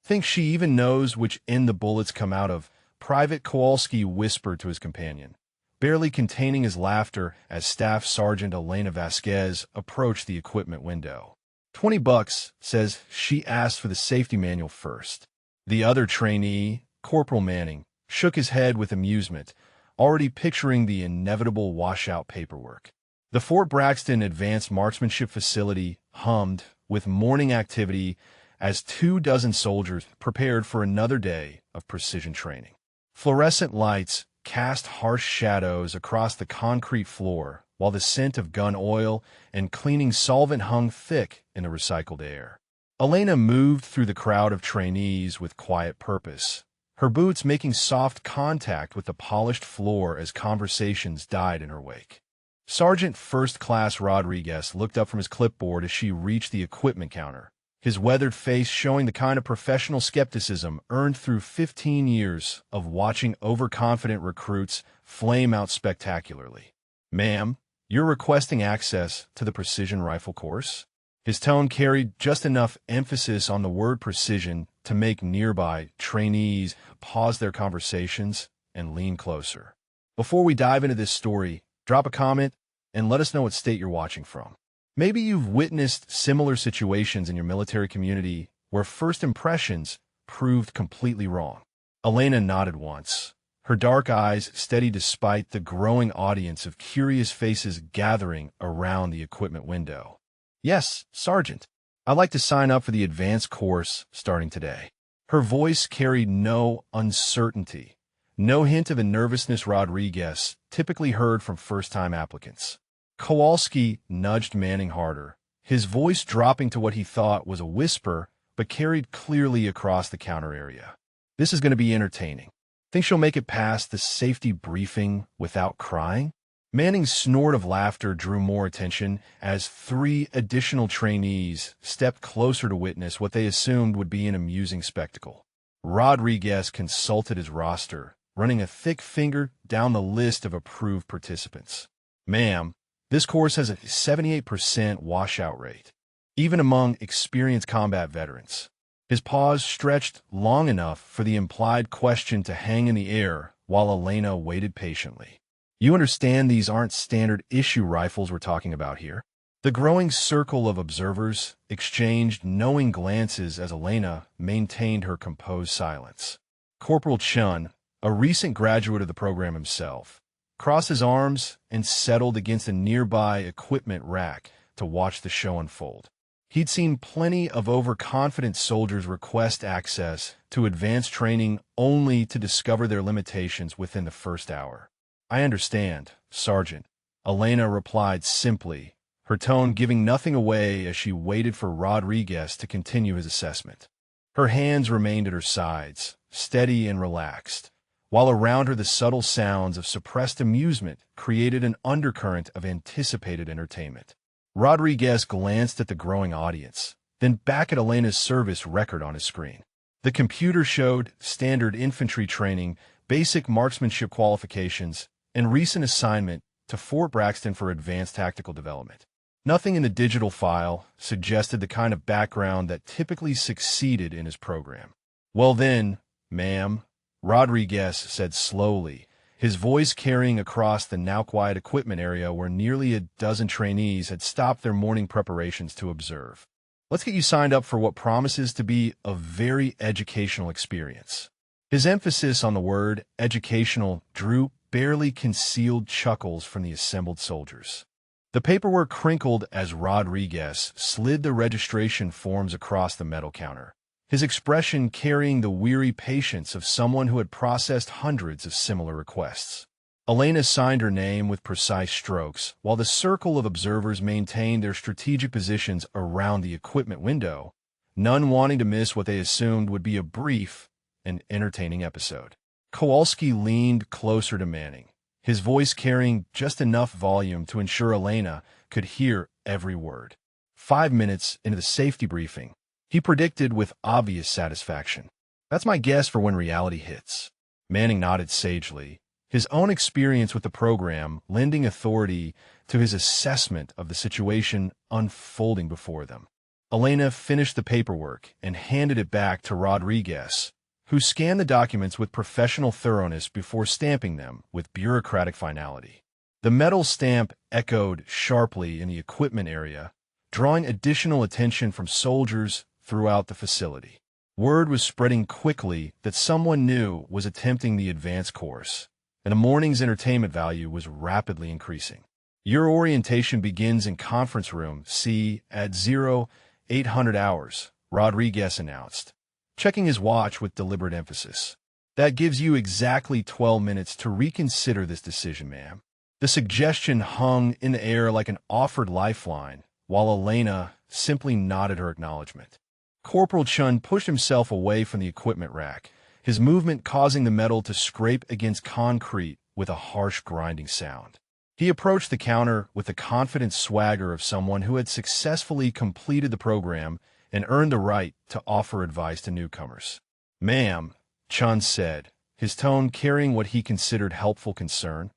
Think she even knows which end the bullets come out of, Private Kowalski whispered to his companion, barely containing his laughter as Staff Sergeant Elena Vasquez approached the equipment window. $20, says she asked for the safety manual first. The other trainee, Corporal Manning, shook his head with amusement, already picturing the inevitable washout paperwork. The Fort Braxton Advanced Marksmanship Facility hummed with morning activity as 24 soldiers prepared for another day of precision training. Fluorescent lights cast harsh shadows across the concrete floor, while the scent of gun oil and cleaning solvent hung thick in the recycled air. Elena moved through the crowd of trainees with quiet purpose, her boots making soft contact with the polished floor as conversations died in her wake. Sergeant First Class Rodriguez looked up from his clipboard as she reached the equipment counter, his weathered face showing the kind of professional skepticism earned through 15 years of watching overconfident recruits flame out spectacularly. "Ma'am, you're requesting access to the precision rifle course?" His tone carried just enough emphasis on the word precision to make nearby trainees pause their conversations and lean closer. Before we dive into this story, drop a comment and let us know what state you're watching from. Maybe you've witnessed similar situations in your military community where first impressions proved completely wrong. Elena nodded once, her dark eyes steady despite the growing audience of curious faces gathering around the equipment window. "Yes, Sergeant. I'd like to sign up for the advanced course starting today." Her voice carried no uncertainty, no hint of the nervousness Rodriguez typically heard from first-time applicants. Kowalski nudged Manning harder, his voice dropping to what he thought was a whisper but carried clearly across the counter area. "This is going to be entertaining. Think she'll make it past the safety briefing without crying?" Manning's snort of laughter drew more attention as 3 additional trainees stepped closer to witness what they assumed would be an amusing spectacle. Rodriguez consulted his roster, running a thick finger down the list of approved participants. "Ma'am, this course has a 78% washout rate, even among experienced combat veterans." His pause stretched long enough for the implied question to hang in the air while Elena waited patiently. "You understand these aren't standard issue rifles we're talking about here?" The growing circle of observers exchanged knowing glances as Elena maintained her composed silence. Corporal Chun, a recent graduate of the program himself, crossed his arms and settled against a nearby equipment rack to watch the show unfold. He'd seen plenty of overconfident soldiers request access to advanced training only to discover their limitations within the first hour. "I understand, Sergeant," Elena replied simply, her tone giving nothing away as she waited for Rodriguez to continue his assessment. Her hands remained at her sides, steady and relaxed, while around her the subtle sounds of suppressed amusement created an undercurrent of anticipated entertainment. Rodriguez glanced at the growing audience, then back at Elena's service record on his screen. The computer showed standard infantry training, basic marksmanship qualifications, and recent assignment to Fort Braxton for advanced tactical development. Nothing in the digital file suggested the kind of background that typically succeeded in his program. "Well then, ma'am," Rodriguez said slowly, his voice carrying across the now-quiet equipment area where nearly a dozen trainees had stopped their morning preparations to observe. "Let's get you signed up for what promises to be a very educational experience." His emphasis on the word educational drew barely concealed chuckles from the assembled soldiers. The paperwork crinkled as Rodriguez slid the registration forms across the metal counter, his expression carrying the weary patience of someone who had processed hundreds of similar requests. Elena signed her name with precise strokes, while the circle of observers maintained their strategic positions around the equipment window, none wanting to miss what they assumed would be a brief and entertaining episode. Kowalski leaned closer to Manning, his voice carrying just enough volume to ensure Elena could hear every word. 5 minutes into the safety briefing, he predicted with obvious satisfaction, "That's my guess for when reality hits." Manning nodded sagely, his own experience with the program lending authority to his assessment of the situation unfolding before them. Elena finished the paperwork and handed it back to Rodriguez, who scanned the documents with professional thoroughness before stamping them with bureaucratic finality. The metal stamp echoed sharply in the equipment area, drawing additional attention from soldiers throughout the facility. Word was spreading quickly that someone new was attempting the advanced course, and the morning's entertainment value was rapidly increasing. Your orientation begins in conference room C at 0800 hours, Rodriguez announced, checking his watch with deliberate emphasis. That gives you exactly 12 minutes to reconsider this decision, ma'am. The suggestion hung in the air like an offered lifeline, while Elena simply nodded her acknowledgement. Corporal Chun pushed himself away from the equipment rack, his movement causing the metal to scrape against concrete with a harsh grinding sound. He approached the counter with the confident swagger of someone who had successfully completed the program and earned the right to offer advice to newcomers. "Ma'am," Chun said, his tone carrying what he considered helpful concern,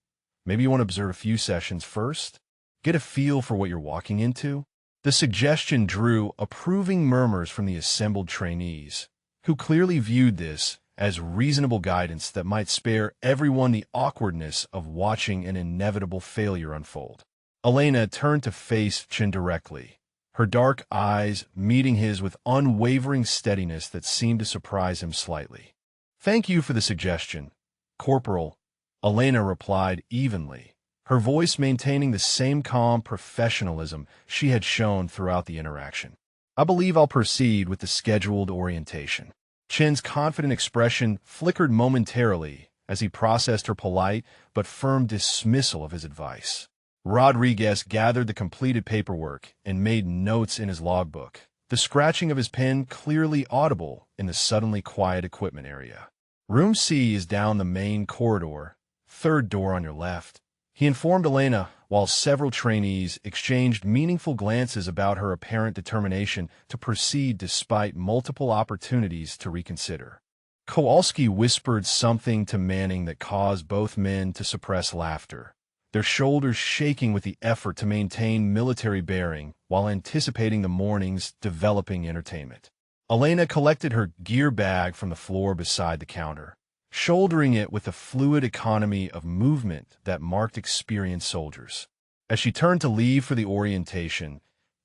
"maybe you want to observe a few sessions first? Get a feel for what you're walking into?" The suggestion drew approving murmurs from the assembled trainees, who clearly viewed this as reasonable guidance that might spare everyone the awkwardness of watching an inevitable failure unfold. Elena turned to face Chin directly, her dark eyes meeting his with unwavering steadiness that seemed to surprise him slightly. "Thank you for the suggestion, Corporal," Elena replied evenly, her voice maintaining the same calm professionalism she had shown throughout the interaction. "I believe I'll proceed with the scheduled orientation." Chin's confident expression flickered momentarily as he processed her polite but firm dismissal of his advice. Rodriguez gathered the completed paperwork and made notes in his logbook, the scratching of his pen clearly audible in the suddenly quiet equipment area. "Room C is down the main corridor, third door on your left," he informed Elena, while several trainees exchanged meaningful glances about her apparent determination to proceed despite multiple opportunities to reconsider. Kowalski whispered something to Manning that caused both men to suppress laughter, their shoulders shaking with the effort to maintain military bearing while anticipating the morning's developing entertainment. Elena collected her gear bag from the floor beside the counter, shouldering it with the fluid economy of movement that marked experienced soldiers. As she turned to leave for the orientation,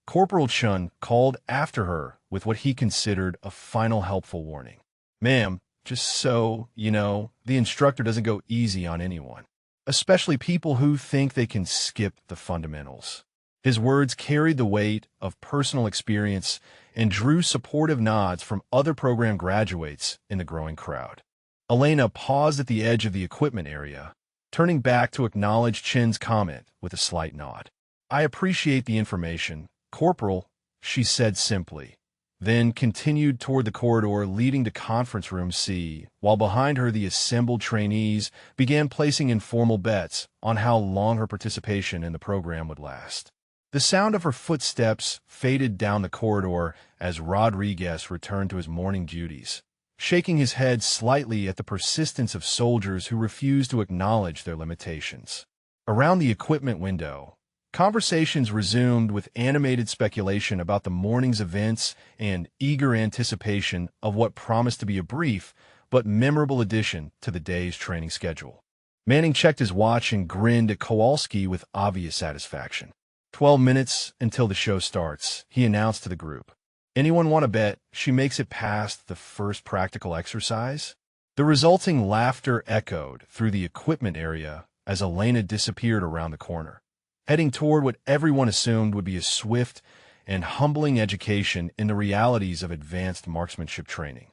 Corporal Chun called after her with what he considered a final helpful warning. "Ma'am, just so you know, the instructor doesn't go easy on anyone, especially people who think they can skip the fundamentals." His words carried the weight of personal experience and drew supportive nods from other program graduates in the growing crowd. Elena paused at the edge of the equipment area, turning back to acknowledge Chin's comment with a slight nod. "I appreciate the information, Corporal," she said simply, then continued toward the corridor leading to conference room C, while behind her the assembled trainees began placing informal bets on how long her participation in the program would last. The sound of her footsteps faded down the corridor as Rodriguez returned to his morning duties, shaking his head slightly at the persistence of soldiers who refused to acknowledge their limitations. Around the equipment window, conversations resumed with animated speculation about the morning's events and eager anticipation of what promised to be a brief but memorable addition to the day's training schedule. Manning checked his watch and grinned at Kowalski with obvious satisfaction. 12 minutes until the show starts, he announced to the group. "Anyone want to bet she makes it past the first practical exercise?" The resulting laughter echoed through the equipment area as Elena disappeared around the corner, heading toward what everyone assumed would be a swift and humbling education in the realities of advanced marksmanship training.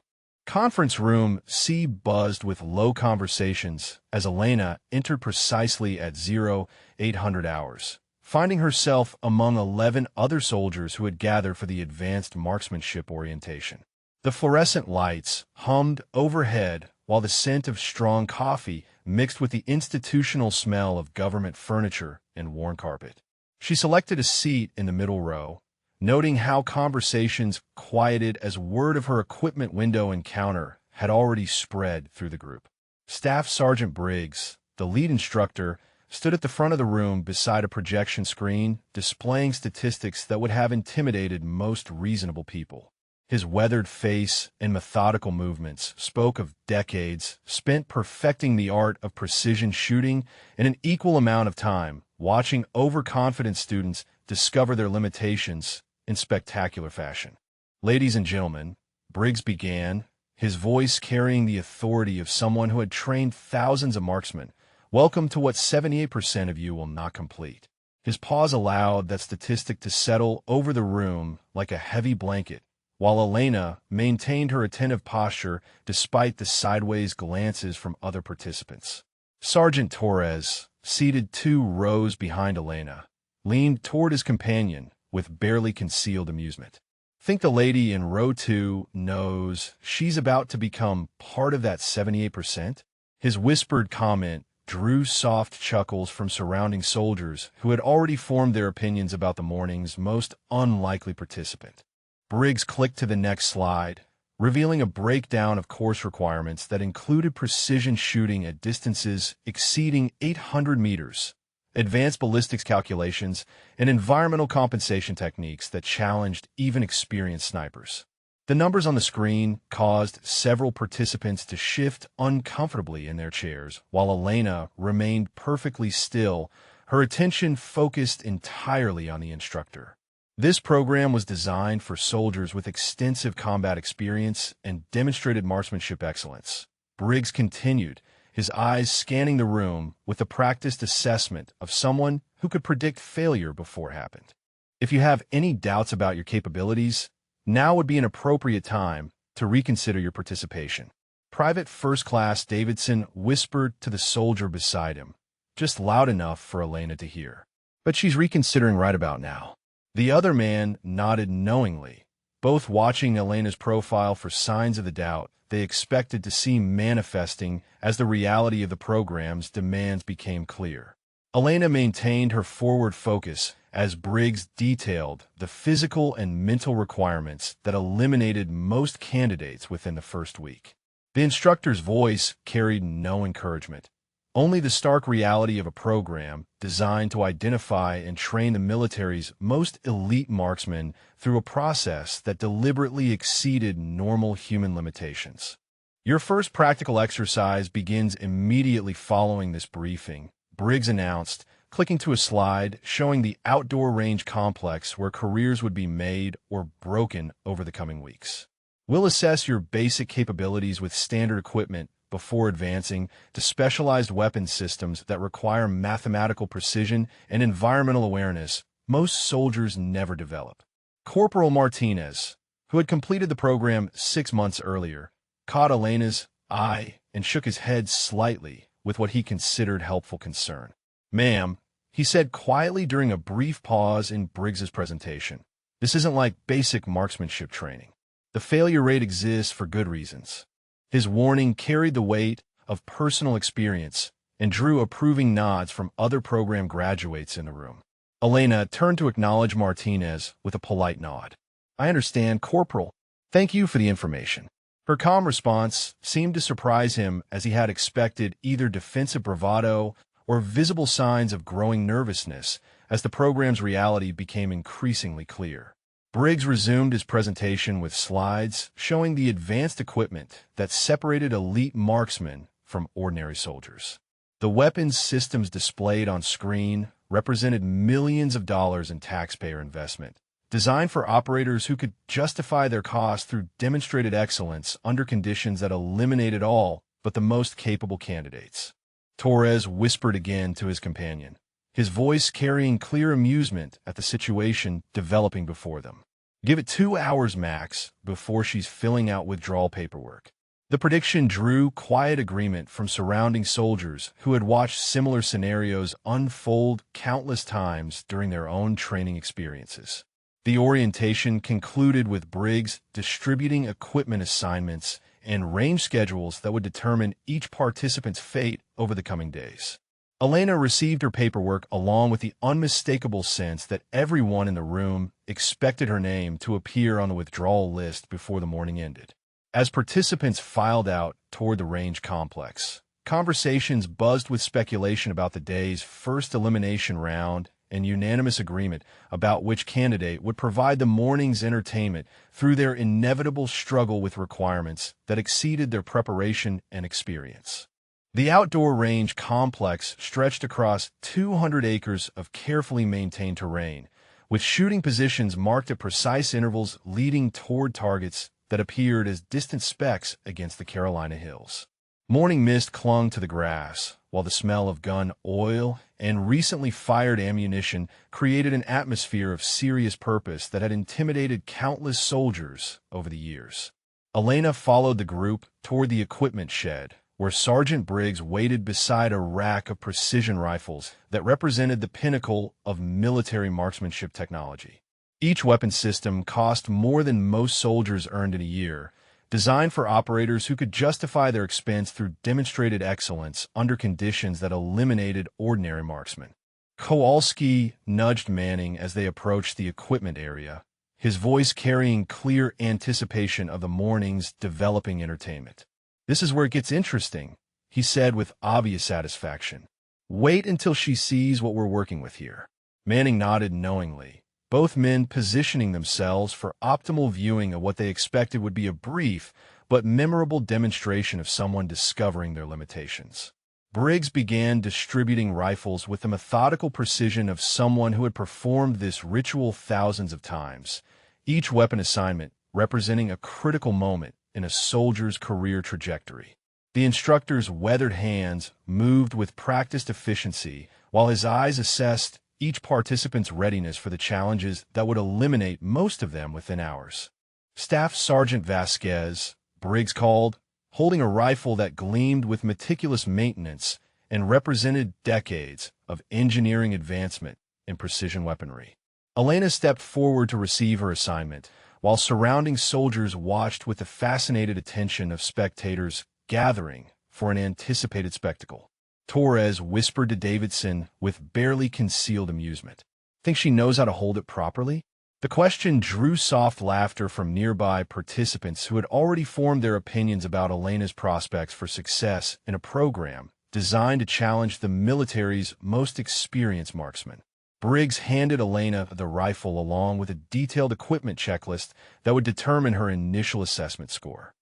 Conference room C buzzed with low conversations as Elena entered precisely at 0800 hours, finding herself among 11 other soldiers who had gathered for the advanced marksmanship orientation. The fluorescent lights hummed overhead while the scent of strong coffee mixed with the institutional smell of government furniture and worn carpet. She selected a seat in the middle row, noting how conversations quieted as word of her equipment window encounter had already spread through the group. Staff Sergeant Briggs, the lead instructor, stood at the front of the room beside a projection screen, displaying statistics that would have intimidated most reasonable people. His weathered face and methodical movements spoke of decades spent perfecting the art of precision shooting and an equal amount of time watching overconfident students discover their limitations in spectacular fashion. Ladies and gentlemen, Briggs began, his voice carrying the authority of someone who had trained thousands of marksmen. Welcome to what 78% of you will not complete. His pause allowed that statistic to settle over the room like a heavy blanket, while Elena maintained her attentive posture despite the sideways glances from other participants. Sergeant Torres, seated 2 rows behind Elena, leaned toward his companion with barely concealed amusement. Think the lady in row 2 knows she's about to become part of that 78%? His whispered comment drew soft chuckles from surrounding soldiers who had already formed their opinions about the morning's most unlikely participant. Briggs clicked to the next slide, revealing a breakdown of course requirements that included precision shooting at distances exceeding 800 meters, advanced ballistics calculations, and environmental compensation techniques that challenged even experienced snipers. The numbers on the screen caused several participants to shift uncomfortably in their chairs, while Elena remained perfectly still, her attention focused entirely on the instructor. This program was designed for soldiers with extensive combat experience and demonstrated marksmanship excellence. Briggs continued, his eyes scanning the room with the practiced assessment of someone who could predict failure before it happened. If you have any doubts about your capabilities, now would be an appropriate time to reconsider your participation. Private First Class Davidson whispered to the soldier beside him, just loud enough for Elena to hear. But she's reconsidering right about now. The other man nodded knowingly, both watching Elena's profile for signs of the doubt they expected to see manifesting as the reality of the program's demands became clear. Elena maintained her forward focus as Briggs detailed the physical and mental requirements that eliminated most candidates within the first week. The instructor's voice carried no encouragement, only the stark reality of a program designed to identify and train the military's most elite marksmen through a process that deliberately exceeded normal human limitations. Your first practical exercise begins immediately following this briefing, Briggs announced, clicking to a slide showing the outdoor range complex where careers would be made or broken over the coming weeks. We'll assess your basic capabilities with standard equipment before advancing to specialized weapon systems that require mathematical precision and environmental awareness most soldiers never develop. Corporal Martinez, who had completed the program 6 months earlier, caught Elena's eye and shook his head slightly with what he considered helpful concern. "Ma'am," he said quietly during a brief pause in Briggs's presentation, "this isn't like basic marksmanship training. The failure rate exists for good reasons." His warning carried the weight of personal experience and drew approving nods from other program graduates in the room. Elena turned to acknowledge Martinez with a polite nod. "I understand, Corporal. Thank you for the information." Her calm response seemed to surprise him, as he had expected either defensive bravado or visible signs of growing nervousness as the program's reality became increasingly clear. Briggs resumed his presentation with slides showing the advanced equipment that separated elite marksmen from ordinary soldiers. The weapons systems displayed on screen represented millions of dollars in taxpayer investment, designed for operators who could justify their costs through demonstrated excellence under conditions that eliminated all but the most capable candidates. Torres whispered again to his companion, his voice carrying clear amusement at the situation developing before them. "Give it 2 hours max before she's filling out withdrawal paperwork." The prediction drew quiet agreement from surrounding soldiers who had watched similar scenarios unfold countless times during their own training experiences. The orientation concluded with Briggs distributing equipment assignments and range schedules that would determine each participant's fate over the coming days. Elena received her paperwork along with the unmistakable sense that everyone in the room expected her name to appear on the withdrawal list before the morning ended. As participants filed out toward the range complex, Conversations buzzed with speculation about the day's first elimination round and unanimous agreement about which candidate would provide the morning's entertainment through their inevitable struggle with requirements that exceeded their preparation and experience. The outdoor range complex stretched across 200 acres of carefully maintained terrain, with shooting positions marked at precise intervals leading toward targets that appeared as distant specks against the Carolina hills. Morning mist clung to the grass, while the smell of gun oil and recently fired ammunition created an atmosphere of serious purpose that had intimidated countless soldiers over the years. Elena followed the group toward the equipment shed, where Sergeant Briggs waited beside a rack of precision rifles that represented the pinnacle of military marksmanship technology. Each weapon system cost more than most soldiers earned in a year, designed for operators who could justify their expense through demonstrated excellence under conditions that eliminated ordinary marksmen. Kowalski nudged Manning as they approached the equipment area, his voice carrying clear anticipation of the morning's developing entertainment. "This is where it gets interesting," he said with obvious satisfaction. "Wait until she sees what we're working with here." Manning nodded knowingly, both men positioning themselves for optimal viewing of what they expected would be a brief but memorable demonstration of someone discovering their limitations. Briggs began distributing rifles with the methodical precision of someone who had performed this ritual thousands of times, each weapon assignment representing a critical moment in a soldier's career trajectory. The instructor's weathered hands moved with practiced efficiency, while his eyes assessed each participant's readiness for the challenges that would eliminate most of them within hours. Staff Sergeant Vasquez, Briggs called, holding a rifle that gleamed with meticulous maintenance and represented decades of engineering advancement in precision weaponry. Elena stepped forward to receive her assignment, while surrounding soldiers watched with the fascinated attention of spectators gathering for an anticipated spectacle. Torres whispered to Davidson with barely concealed amusement. "Think she knows how to hold it properly?" The question drew soft laughter from nearby participants who had already formed their opinions about Elena's prospects for success in a program designed to challenge the military's most experienced marksmen. Briggs handed Elena the rifle along with a detailed equipment checklist that would determine her initial assessment score.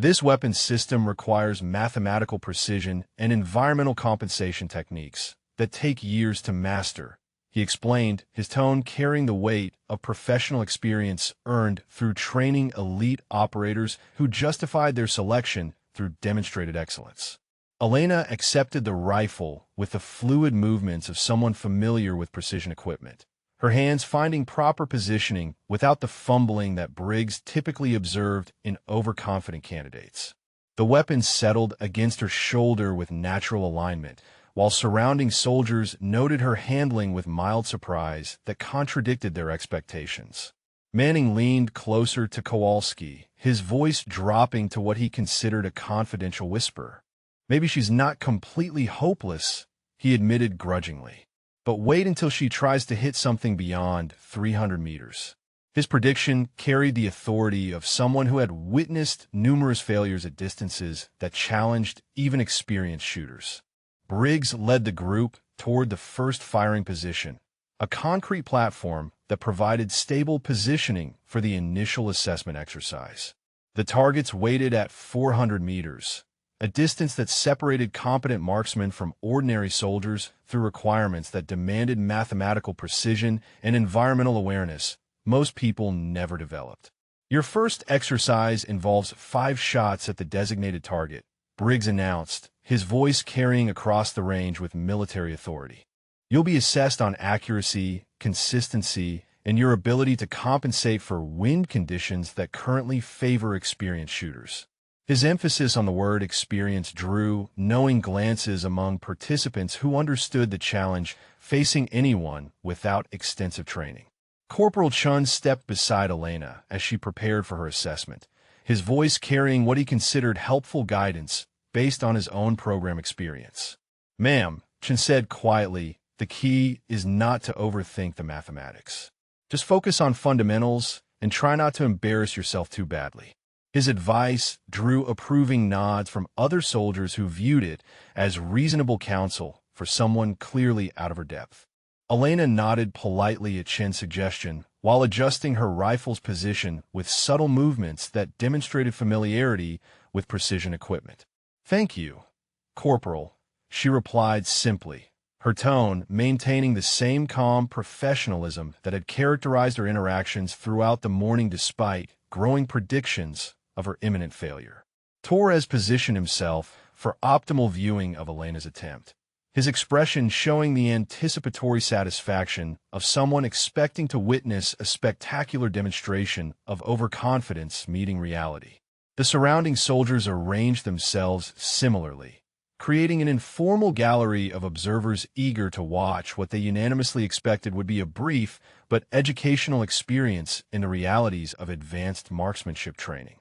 "This weapon system requires mathematical precision and environmental compensation techniques that take years to master," he explained, his tone carrying the weight of professional experience earned through training elite operators who justified their selection through demonstrated excellence. Elena accepted the rifle with the fluid movements of someone familiar with precision equipment, her hands finding proper positioning without the fumbling that Briggs typically observed in overconfident candidates. The weapon settled against her shoulder with natural alignment, while surrounding soldiers noted her handling with mild surprise that contradicted their expectations. Manning leaned closer to Kowalski, his voice dropping to what he considered a confidential whisper. "Maybe she's not completely hopeless," he admitted grudgingly. "But wait until she tries to hit something beyond 300 meters. His prediction carried the authority of someone who had witnessed numerous failures at distances that challenged even experienced shooters. Briggs led the group toward the first firing position, a concrete platform that provided stable positioning for the initial assessment exercise. The targets waited at 400 meters, a distance that separated competent marksmen from ordinary soldiers through requirements that demanded mathematical precision and environmental awareness most people never developed. "Your first exercise involves 5 shots at the designated target," Briggs announced, his voice carrying across the range with military authority. "You'll be assessed on accuracy, consistency, and your ability to compensate for wind conditions that currently favor experienced shooters." His emphasis on the word experience drew knowing glances among participants who understood the challenge facing anyone without extensive training. Corporal Chun stepped beside Elena as she prepared for her assessment, his voice carrying what he considered helpful guidance based on his own program experience. "Ma'am," Chun said quietly, "the key is not to overthink the mathematics. Just focus on fundamentals and try not to embarrass yourself too badly." His advice drew approving nods from other soldiers who viewed it as reasonable counsel for someone clearly out of her depth. Elena nodded politely at Chin's suggestion while adjusting her rifle's position with subtle movements that demonstrated familiarity with precision equipment. "Thank you, Corporal," she replied simply, her tone maintaining the same calm professionalism that had characterized her interactions throughout the morning despite growing predictions of her imminent failure. Torres positioned himself for optimal viewing of Elena's attempt, his expression showing the anticipatory satisfaction of someone expecting to witness a spectacular demonstration of overconfidence meeting reality. The surrounding soldiers arranged themselves similarly, creating an informal gallery of observers eager to watch what they unanimously expected would be a brief but educational experience in the realities of advanced marksmanship training.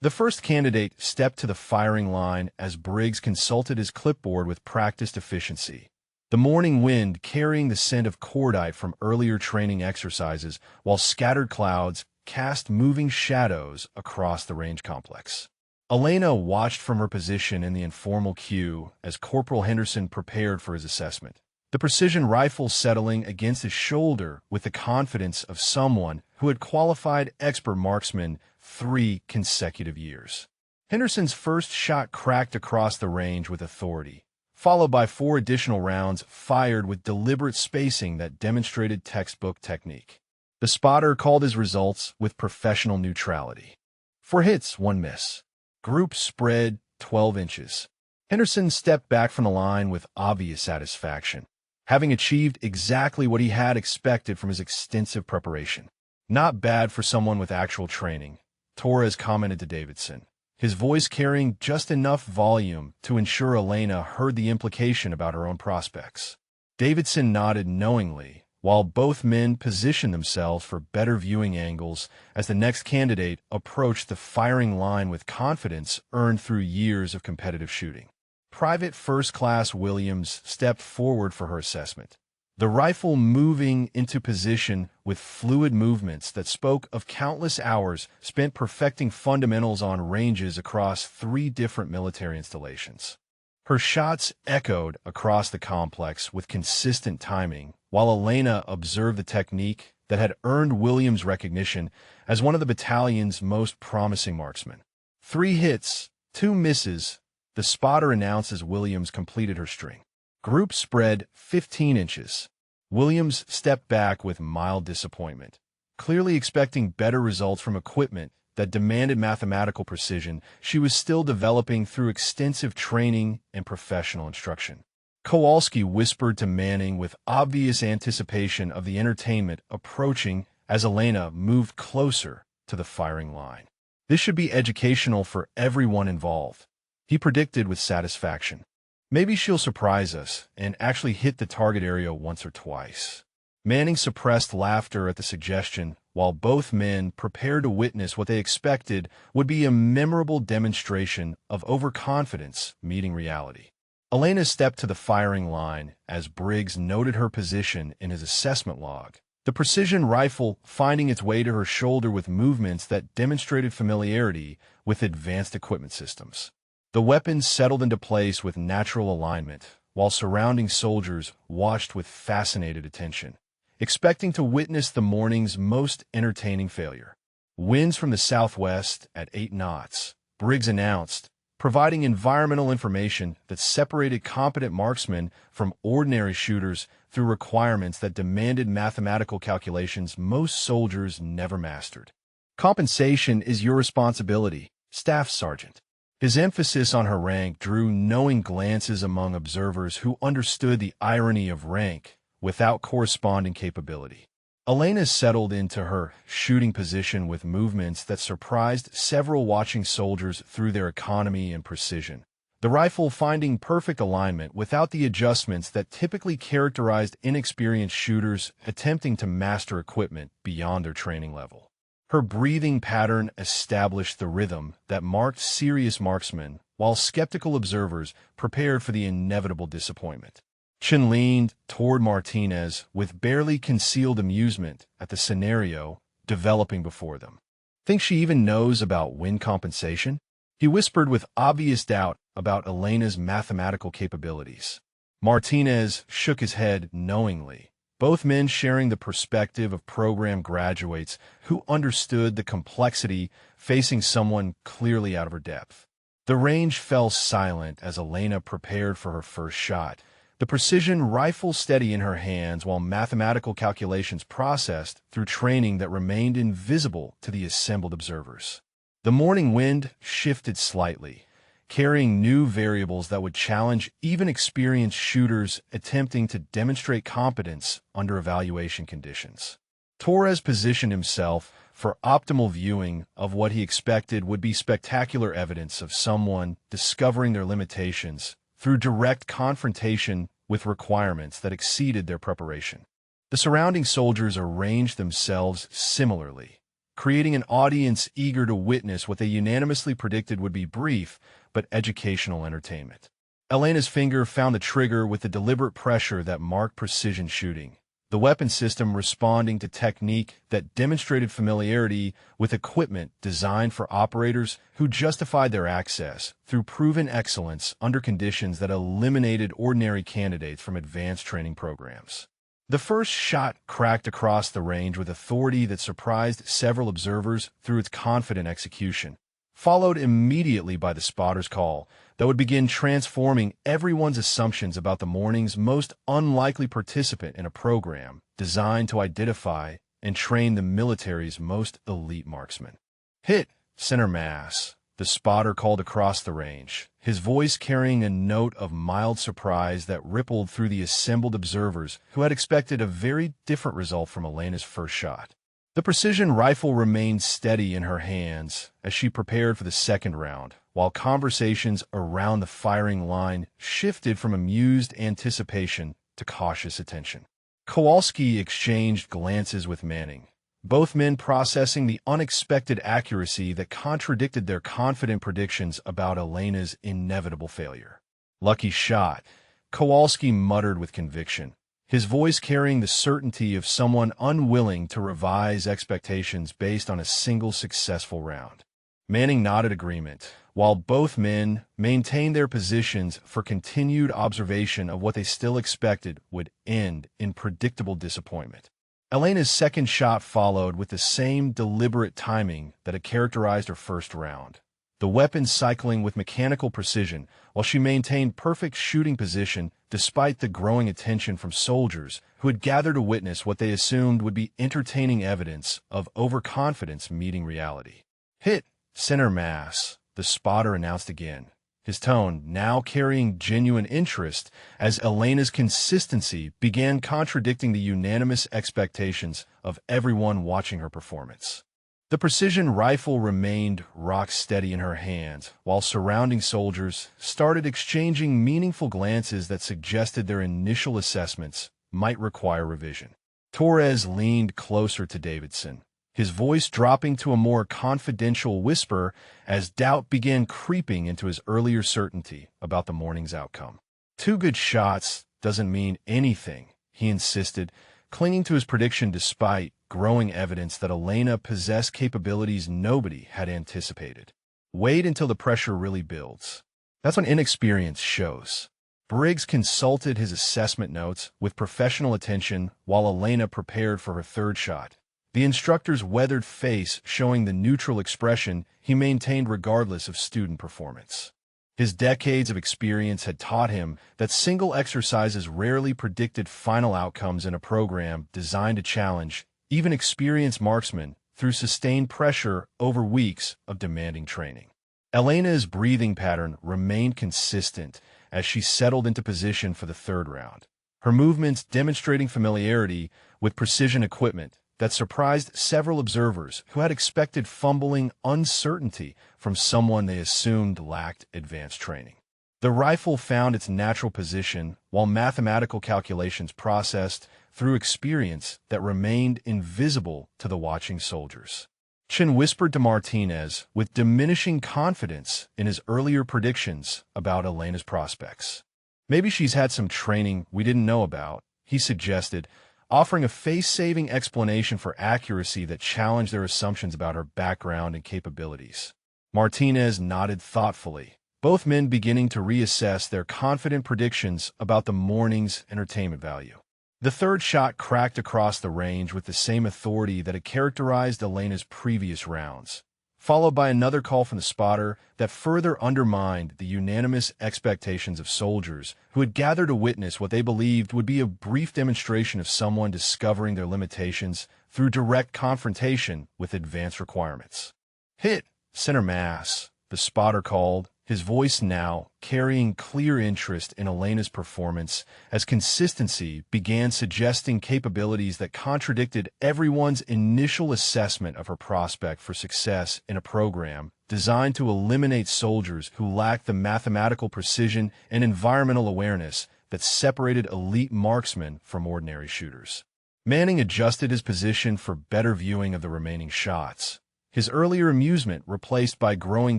The first candidate stepped to the firing line as Briggs consulted his clipboard with practiced efficiency, the morning wind carrying the scent of cordite from earlier training exercises, while scattered clouds cast moving shadows across the range complex. Elena watched from her position in the informal queue as Corporal Henderson prepared for his assessment, the precision rifle settling against his shoulder with the confidence of someone who had qualified expert marksman 3 consecutive years. Henderson's first shot cracked across the range with authority, followed by 4 additional rounds fired with deliberate spacing that demonstrated textbook technique. The spotter called his results with professional neutrality. 4 hits, 1 miss. Group spread 12 inches. Henderson stepped back from the line with obvious satisfaction, having achieved exactly what he had expected from his extensive preparation. "Not bad for someone with actual training," Torres commented to Davidson, his voice carrying just enough volume to ensure Elena heard the implication about her own prospects. Davidson nodded knowingly, while both men positioned themselves for better viewing angles as the next candidate approached the firing line with confidence earned through years of competitive shooting. Private First Class Williams stepped forward for her assessment, the rifle moving into position with fluid movements that spoke of countless hours spent perfecting fundamentals on ranges across 3 different military installations. Her shots echoed across the complex with consistent timing, while Elena observed the technique that had earned Williams recognition as one of the battalion's most promising marksmen. 3 hits, 2 misses, the spotter announced as Williams completed her string. Group spread 15 inches. Williams stepped back with mild disappointment, clearly expecting better results from equipment that demanded mathematical precision she was still developing through extensive training and professional instruction. Kowalski whispered to Manning with obvious anticipation of the entertainment approaching as Elena moved closer to the firing line. "This should be educational for everyone involved," he predicted with satisfaction. "Maybe she'll surprise us and actually hit the target area once or twice." Manning suppressed laughter at the suggestion, while both men prepared to witness what they expected would be a memorable demonstration of overconfidence meeting reality. Elena stepped to the firing line as Briggs noted her position in his assessment log, the precision rifle finding its way to her shoulder with movements that demonstrated familiarity with advanced equipment systems. The weapon settled into place with natural alignment, while surrounding soldiers watched with fascinated attention, expecting to witness the morning's most entertaining failure. "Winds from the southwest at 8 knots, Briggs announced, providing environmental information that separated competent marksmen from ordinary shooters through requirements that demanded mathematical calculations most soldiers never mastered. "Compensation is your responsibility, Staff Sergeant." His emphasis on her rank drew knowing glances among observers who understood the irony of rank without corresponding capability. Elena settled into her shooting position with movements that surprised several watching soldiers through their economy and precision, the rifle finding perfect alignment without the adjustments that typically characterized inexperienced shooters attempting to master equipment beyond their training level. Her breathing pattern established the rhythm that marked serious marksmen, while skeptical observers prepared for the inevitable disappointment. Chin leaned toward Martinez with barely concealed amusement at the scenario developing before them. Think she even knows about wind compensation? He whispered with obvious doubt about Elena's mathematical capabilities. Martinez shook his head knowingly, both men sharing the perspective of program graduates who understood the complexity facing someone clearly out of her depth. The range fell silent as Elena prepared for her first shot, the precision rifle steady in her hands while mathematical calculations processed through training that remained invisible to the assembled observers. The morning wind shifted slightly, carrying new variables that would challenge even experienced shooters attempting to demonstrate competence under evaluation conditions. Torres positioned himself for optimal viewing of what he expected would be spectacular evidence of someone discovering their limitations through direct confrontation with requirements that exceeded their preparation. The surrounding soldiers arranged themselves similarly, creating an audience eager to witness what they unanimously predicted would be brief but educational entertainment. Elena's finger found the trigger with the deliberate pressure that marked precision shooting, the weapon system responding to technique that demonstrated familiarity with equipment designed for operators who justified their access through proven excellence under conditions that eliminated ordinary candidates from advanced training programs. The first shot cracked across the range with authority that surprised several observers through its confident execution, followed immediately by the spotter's call that would begin transforming everyone's assumptions about the morning's most unlikely participant in a program designed to identify and train the military's most elite marksmen. "Hit, center mass," the spotter called across the range, his voice carrying a note of mild surprise that rippled through the assembled observers who had expected a very different result from Elena's first shot. The precision rifle remained steady in her hands as she prepared for the second round, while conversations around the firing line shifted from amused anticipation to cautious attention. Kowalski exchanged glances with Manning, both men processing the unexpected accuracy that contradicted their confident predictions about Elena's inevitable failure. "Lucky shot," Kowalski muttered with conviction, his voice carrying the certainty of someone unwilling to revise expectations based on a single successful round. Manning nodded agreement, while both men maintained their positions for continued observation of what they still expected would end in predictable disappointment. Elena's second shot followed with the same deliberate timing that had characterized her first round, the weapon cycling with mechanical precision while she maintained perfect shooting position despite the growing attention from soldiers who had gathered to witness what they assumed would be entertaining evidence of overconfidence meeting reality. "Hit, center mass," the spotter announced again, his tone now carrying genuine interest as Elena's consistency began contradicting the unanimous expectations of everyone watching her performance. The precision rifle remained rock-steady in her hands, while surrounding soldiers started exchanging meaningful glances that suggested their initial assessments might require revision. Torres leaned closer to Davidson, his voice dropping to a more confidential whisper as doubt began creeping into his earlier certainty about the morning's outcome. "Two good shots doesn't mean anything," he insisted, clinging to his prediction despite growing evidence that Elena possessed capabilities nobody had anticipated. "Wait until the pressure really builds. That's when inexperience shows." Briggs consulted his assessment notes with professional attention while Elena prepared for her third shot, the instructor's weathered face showing the neutral expression he maintained regardless of student performance. His decades of experience had taught him that single exercises rarely predicted final outcomes in a program designed to challenge even experienced marksmen through sustained pressure over weeks of demanding training. Elena's breathing pattern remained consistent as she settled into position for the third round, her movements demonstrating familiarity with precision equipment that surprised several observers who had expected fumbling uncertainty from someone they assumed lacked advanced training. The rifle found its natural position while mathematical calculations processed through experience that remained invisible to the watching soldiers. Chin whispered to Martinez with diminishing confidence in his earlier predictions about Elena's prospects. "Maybe she's had some training we didn't know about," he suggested, offering a face-saving explanation for accuracy that challenged their assumptions about her background and capabilities. Martinez nodded thoughtfully, both men beginning to reassess their confident predictions about the morning's entertainment value. The third shot cracked across the range with the same authority that had characterized Elena's previous rounds, followed by another call from the spotter that further undermined the unanimous expectations of soldiers who had gathered to witness what they believed would be a brief demonstration of someone discovering their limitations through direct confrontation with advanced requirements. "Hit, center mass," the spotter called, his voice now carrying clear interest in Elena's performance as consistency began suggesting capabilities that contradicted everyone's initial assessment of her prospect for success in a program designed to eliminate soldiers who lacked the mathematical precision and environmental awareness that separated elite marksmen from ordinary shooters. Manning adjusted his position for better viewing of the remaining shots, his earlier amusement replaced by growing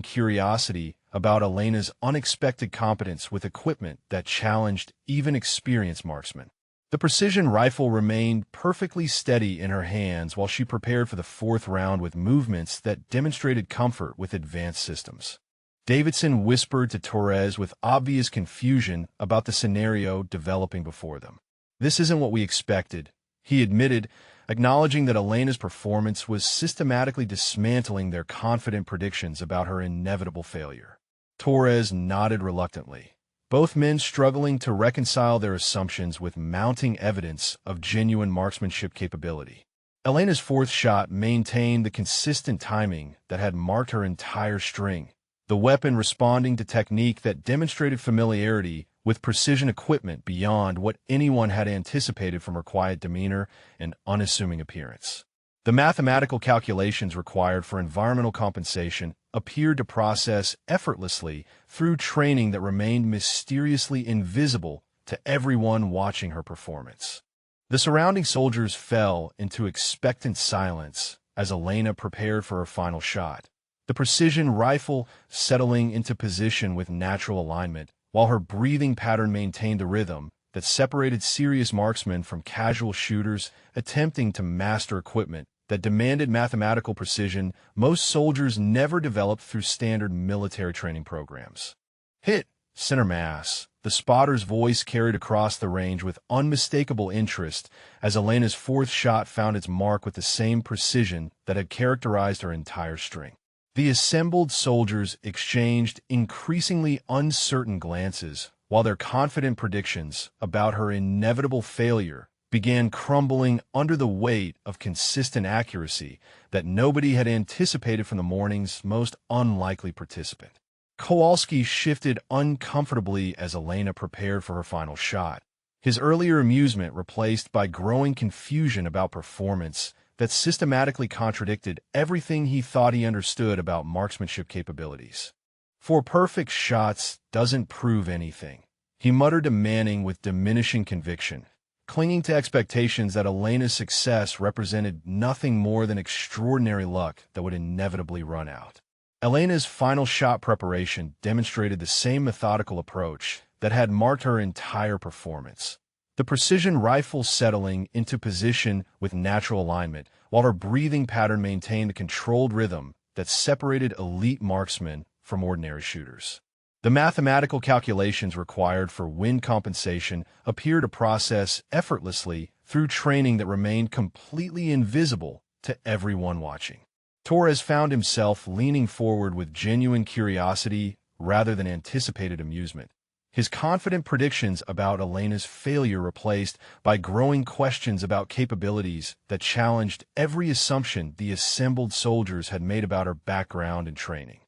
curiosity about Elena's unexpected competence with equipment that challenged even experienced marksmen. The precision rifle remained perfectly steady in her hands while she prepared for the fourth round with movements that demonstrated comfort with advanced systems. Davidson whispered to Torres with obvious confusion about the scenario developing before them. "This isn't what we expected," he admitted, acknowledging that Elena's performance was systematically dismantling their confident predictions about her inevitable failure. Torres nodded reluctantly, both men struggling to reconcile their assumptions with mounting evidence of genuine marksmanship capability. Elena's fourth shot maintained the consistent timing that had marked her entire string, the weapon responding to technique that demonstrated familiarity with precision equipment beyond what anyone had anticipated from her quiet demeanor and unassuming appearance. The mathematical calculations required for environmental compensation appeared to process effortlessly through training that remained mysteriously invisible to everyone watching her performance. The surrounding soldiers fell into expectant silence as Elena prepared for her final shot, the precision rifle settling into position with natural alignment, while her breathing pattern maintained the rhythm that separated serious marksmen from casual shooters attempting to master equipment that demanded mathematical precision most soldiers never developed through standard military training programs. "Hit, center mass," the spotter's voice carried across the range with unmistakable interest as Elena's fourth shot found its mark with the same precision that had characterized her entire string. The assembled soldiers exchanged increasingly uncertain glances while their confident predictions about her inevitable failure began crumbling under the weight of consistent accuracy that nobody had anticipated from the morning's most unlikely participant. Kowalski shifted uncomfortably as Elena prepared for her final shot, his earlier amusement replaced by growing confusion about performance that systematically contradicted everything he thought he understood about marksmanship capabilities. "Four perfect shots doesn't prove anything," he muttered to Manning with diminishing conviction, clinging to expectations that Elena's success represented nothing more than extraordinary luck that would inevitably run out. Elena's final shot preparation demonstrated the same methodical approach that had marked her entire performance, the precision rifle settling into position with natural alignment, while her breathing pattern maintained the controlled rhythm that separated elite marksmen from ordinary shooters. The mathematical calculations required for wind compensation appear to process effortlessly through training that remained completely invisible to everyone watching. Torres found himself leaning forward with genuine curiosity rather than anticipated amusement, his confident predictions about Elena's failure replaced by growing questions about capabilities that challenged every assumption the assembled soldiers had made about her background and training.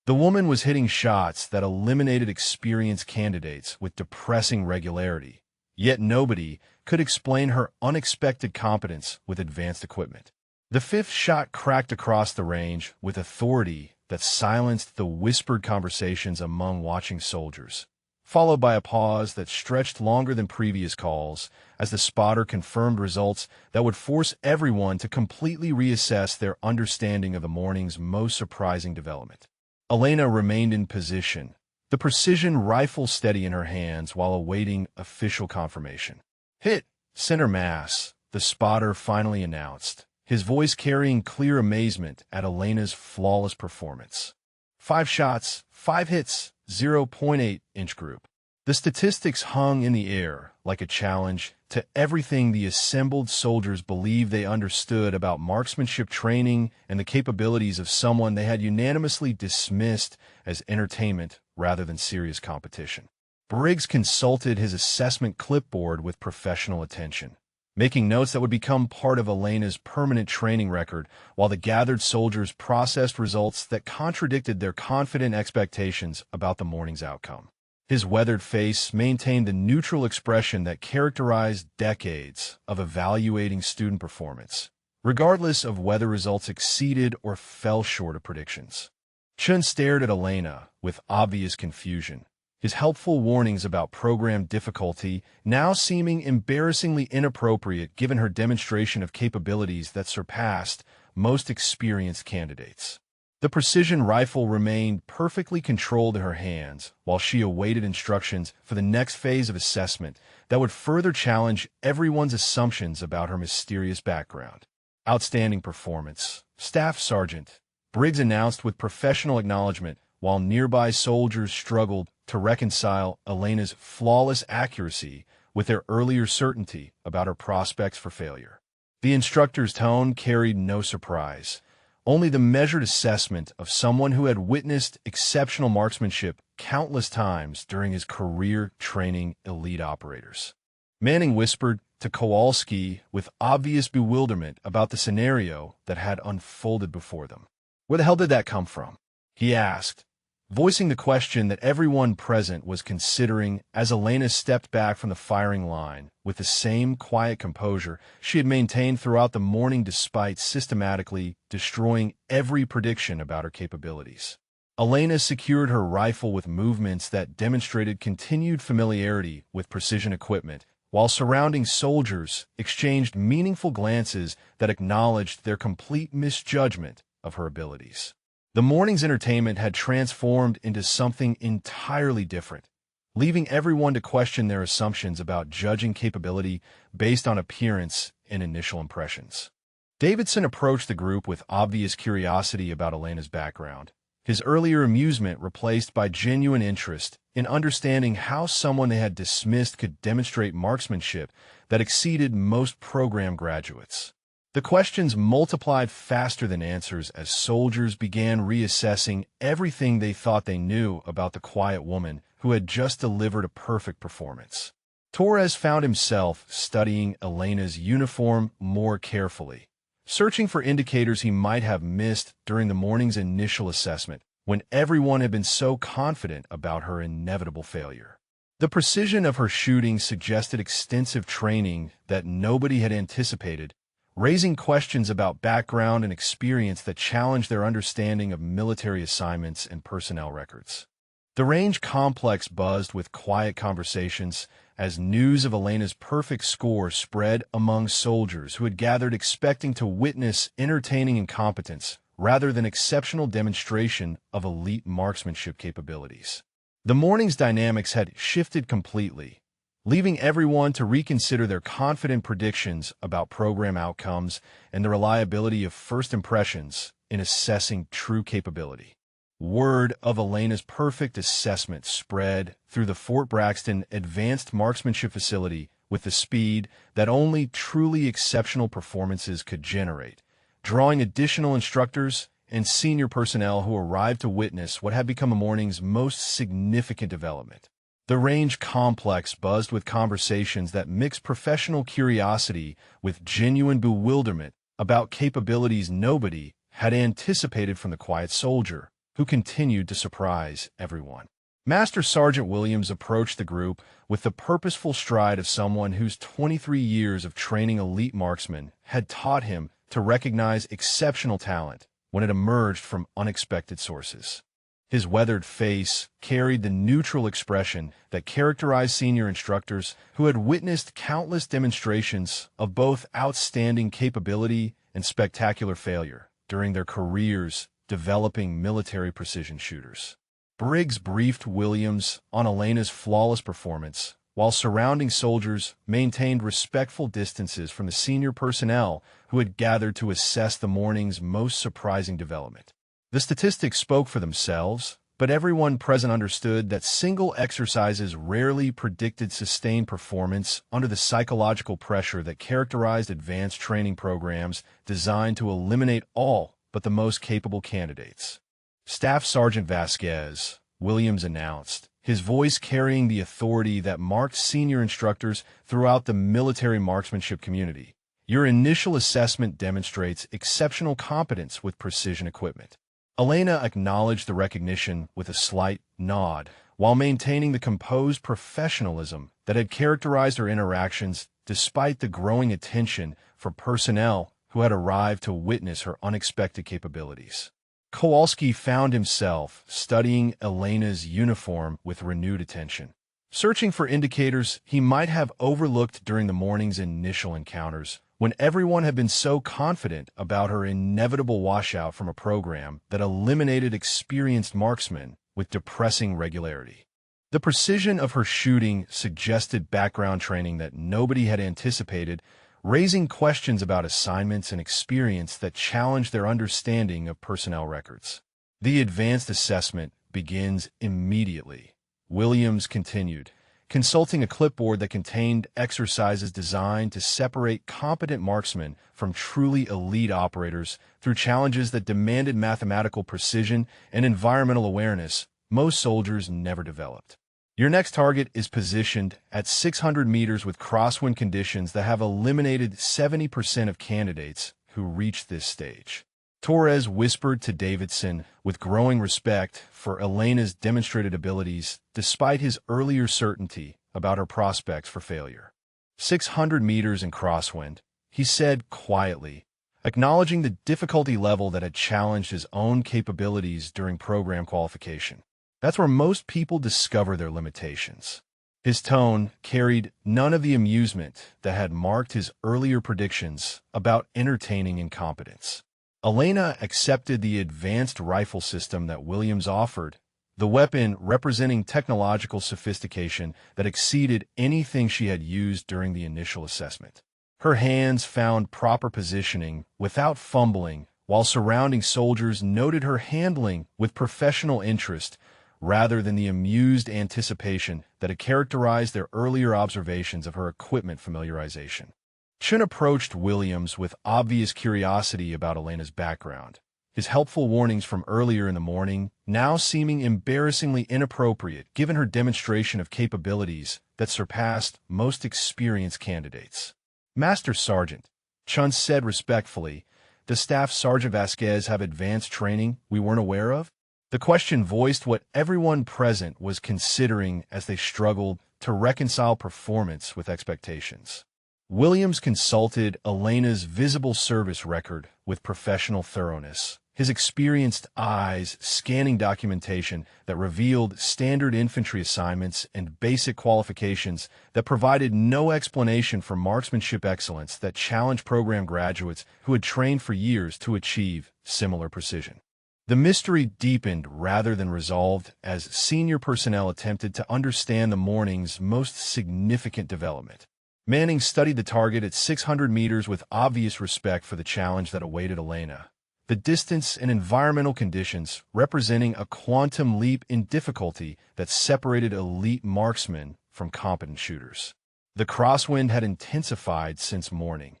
The woman was hitting shots that eliminated experienced candidates with depressing regularity, yet nobody could explain her unexpected competence with advanced equipment. The fifth shot cracked across the range with authority that silenced the whispered conversations among watching soldiers, followed by a pause that stretched longer than previous calls as the spotter confirmed results that would force everyone to completely reassess their understanding of the morning's most surprising development. Elena remained in position, the precision rifle steady in her hands while awaiting official confirmation. "Hit, center mass," the spotter finally announced, his voice carrying clear amazement at Elena's flawless performance. 5 shots, 5 hits, 0.8-inch group. The statistics hung in the air like a challenge to everything the assembled soldiers believed they understood about marksmanship training and the capabilities of someone they had unanimously dismissed as entertainment rather than serious competition. Briggs consulted his assessment clipboard with professional attention, making notes that would become part of Elena's permanent training record, while the gathered soldiers processed results that contradicted their confident expectations about the morning's outcome. His weathered face maintained the neutral expression that characterized decades of evaluating student performance, regardless of whether results exceeded or fell short of predictions. Chun stared at Elena with obvious confusion, his helpful warnings about program difficulty now seeming embarrassingly inappropriate given her demonstration of capabilities that surpassed most experienced candidates. The precision rifle remained perfectly controlled in her hands while she awaited instructions for the next phase of assessment that would further challenge everyone's assumptions about her mysterious background. Outstanding performance, Staff Sergeant, Briggs announced with professional acknowledgement, while nearby soldiers struggled to reconcile Elena's flawless accuracy with their earlier certainty about her prospects for failure. The instructor's tone carried no surprise, only the measured assessment of someone who had witnessed exceptional marksmanship countless times during his career training elite operators. Manning whispered to Kowalski with obvious bewilderment about the scenario that had unfolded before them. "Where the hell did that come from?" he asked, voicing the question that everyone present was considering as Elena stepped back from the firing line with the same quiet composure she had maintained throughout the morning despite systematically destroying every prediction about her capabilities. Elena secured her rifle with movements that demonstrated continued familiarity with precision equipment, while surrounding soldiers exchanged meaningful glances that acknowledged their complete misjudgment of her abilities. The morning's entertainment had transformed into something entirely different, leaving everyone to question their assumptions about judging capability based on appearance and initial impressions. Davidson approached the group with obvious curiosity about Elena's background, his earlier amusement replaced by genuine interest in understanding how someone they had dismissed could demonstrate marksmanship that exceeded most program graduates. The questions multiplied faster than answers as soldiers began reassessing everything they thought they knew about the quiet woman who had just delivered a perfect performance. Torres found himself studying Elena's uniform more carefully, searching for indicators he might have missed during the morning's initial assessment when everyone had been so confident about her inevitable failure. The precision of her shooting suggested extensive training that nobody had anticipated, raising questions about background and experience that challenged their understanding of military assignments and personnel records. The range complex buzzed with quiet conversations as news of Elena's perfect score spread among soldiers who had gathered expecting to witness entertaining incompetence rather than exceptional demonstration of elite marksmanship capabilities. The morning's dynamics had shifted completely, leaving everyone to reconsider their confident predictions about program outcomes and the reliability of first impressions in assessing true capability. Word of Elena's perfect assessment spread through the Fort Braxton Advanced Marksmanship Facility with the speed that only truly exceptional performances could generate, drawing additional instructors and senior personnel who arrived to witness what had become the morning's most significant development. The range complex buzzed with conversations that mixed professional curiosity with genuine bewilderment about capabilities nobody had anticipated from the quiet soldier, who continued to surprise everyone. Master Sergeant Williams approached the group with the purposeful stride of someone whose 23 years of training elite marksmen had taught him to recognize exceptional talent when it emerged from unexpected sources. His weathered face carried the neutral expression that characterized senior instructors who had witnessed countless demonstrations of both outstanding capability and spectacular failure during their careers developing military precision shooters. Briggs briefed Williams on Elena's flawless performance, while surrounding soldiers maintained respectful distances from the senior personnel who had gathered to assess the morning's most surprising development. The statistics spoke for themselves, but everyone present understood that single exercises rarely predicted sustained performance under the psychological pressure that characterized advanced training programs designed to eliminate all but the most capable candidates. Staff Sergeant Vasquez, Williams announced, his voice carrying the authority that marked senior instructors throughout the military marksmanship community. Your initial assessment demonstrates exceptional competence with precision equipment. Elena acknowledged the recognition with a slight nod, while maintaining the composed professionalism that had characterized her interactions despite the growing attention for personnel who had arrived to witness her unexpected capabilities. Kowalski found himself studying Elena's uniform with renewed attention, searching for indicators he might have overlooked during the morning's initial encounters, when everyone had been so confident about her inevitable washout from a program that eliminated experienced marksmen with depressing regularity. The precision of her shooting suggested background training that nobody had anticipated, raising questions about assignments and experience that challenged their understanding of personnel records. The advanced assessment begins immediately. Williams continued, consulting a clipboard that contained exercises designed to separate competent marksmen from truly elite operators through challenges that demanded mathematical precision and environmental awareness most soldiers never developed. Your next target is positioned at 600 meters with crosswind conditions that have eliminated 70% of candidates who reach this stage. Torres whispered to Davidson with growing respect for Elena's demonstrated abilities despite his earlier certainty about her prospects for failure. 600 meters in crosswind, he said quietly, acknowledging the difficulty level that had challenged his own capabilities during program qualification. That's where most people discover their limitations. His tone carried none of the amusement that had marked his earlier predictions about entertaining incompetence. Elena accepted the advanced rifle system that Williams offered, the weapon representing technological sophistication that exceeded anything she had used during the initial assessment. Her hands found proper positioning without fumbling, while surrounding soldiers noted her handling with professional interest rather than the amused anticipation that had characterized their earlier observations of her equipment familiarization. Chun approached Williams with obvious curiosity about Elena's background, his helpful warnings from earlier in the morning now seeming embarrassingly inappropriate given her demonstration of capabilities that surpassed most experienced candidates. Master Sergeant, Chun said respectfully, does Staff Sergeant Vasquez have advanced training we weren't aware of? The question voiced what everyone present was considering as they struggled to reconcile performance with expectations. Williams consulted Elena's visible service record with professional thoroughness, his experienced eyes scanning documentation that revealed standard infantry assignments and basic qualifications that provided no explanation for marksmanship excellence that challenged program graduates who had trained for years to achieve similar precision. The mystery deepened rather than resolved as senior personnel attempted to understand the morning's most significant development. Manning studied the target at 600 meters with obvious respect for the challenge that awaited Elena. The distance and environmental conditions representing a quantum leap in difficulty that separated elite marksmen from competent shooters. The crosswind had intensified since morning,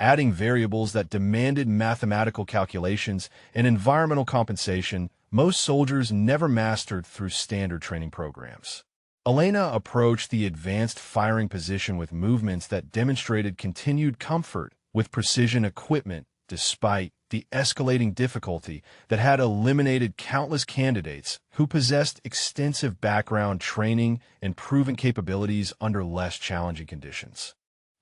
adding variables that demanded mathematical calculations and environmental compensation most soldiers never mastered through standard training programs. Elena approached the advanced firing position with movements that demonstrated continued comfort with precision equipment despite the escalating difficulty that had eliminated countless candidates who possessed extensive background training and proven capabilities under less challenging conditions.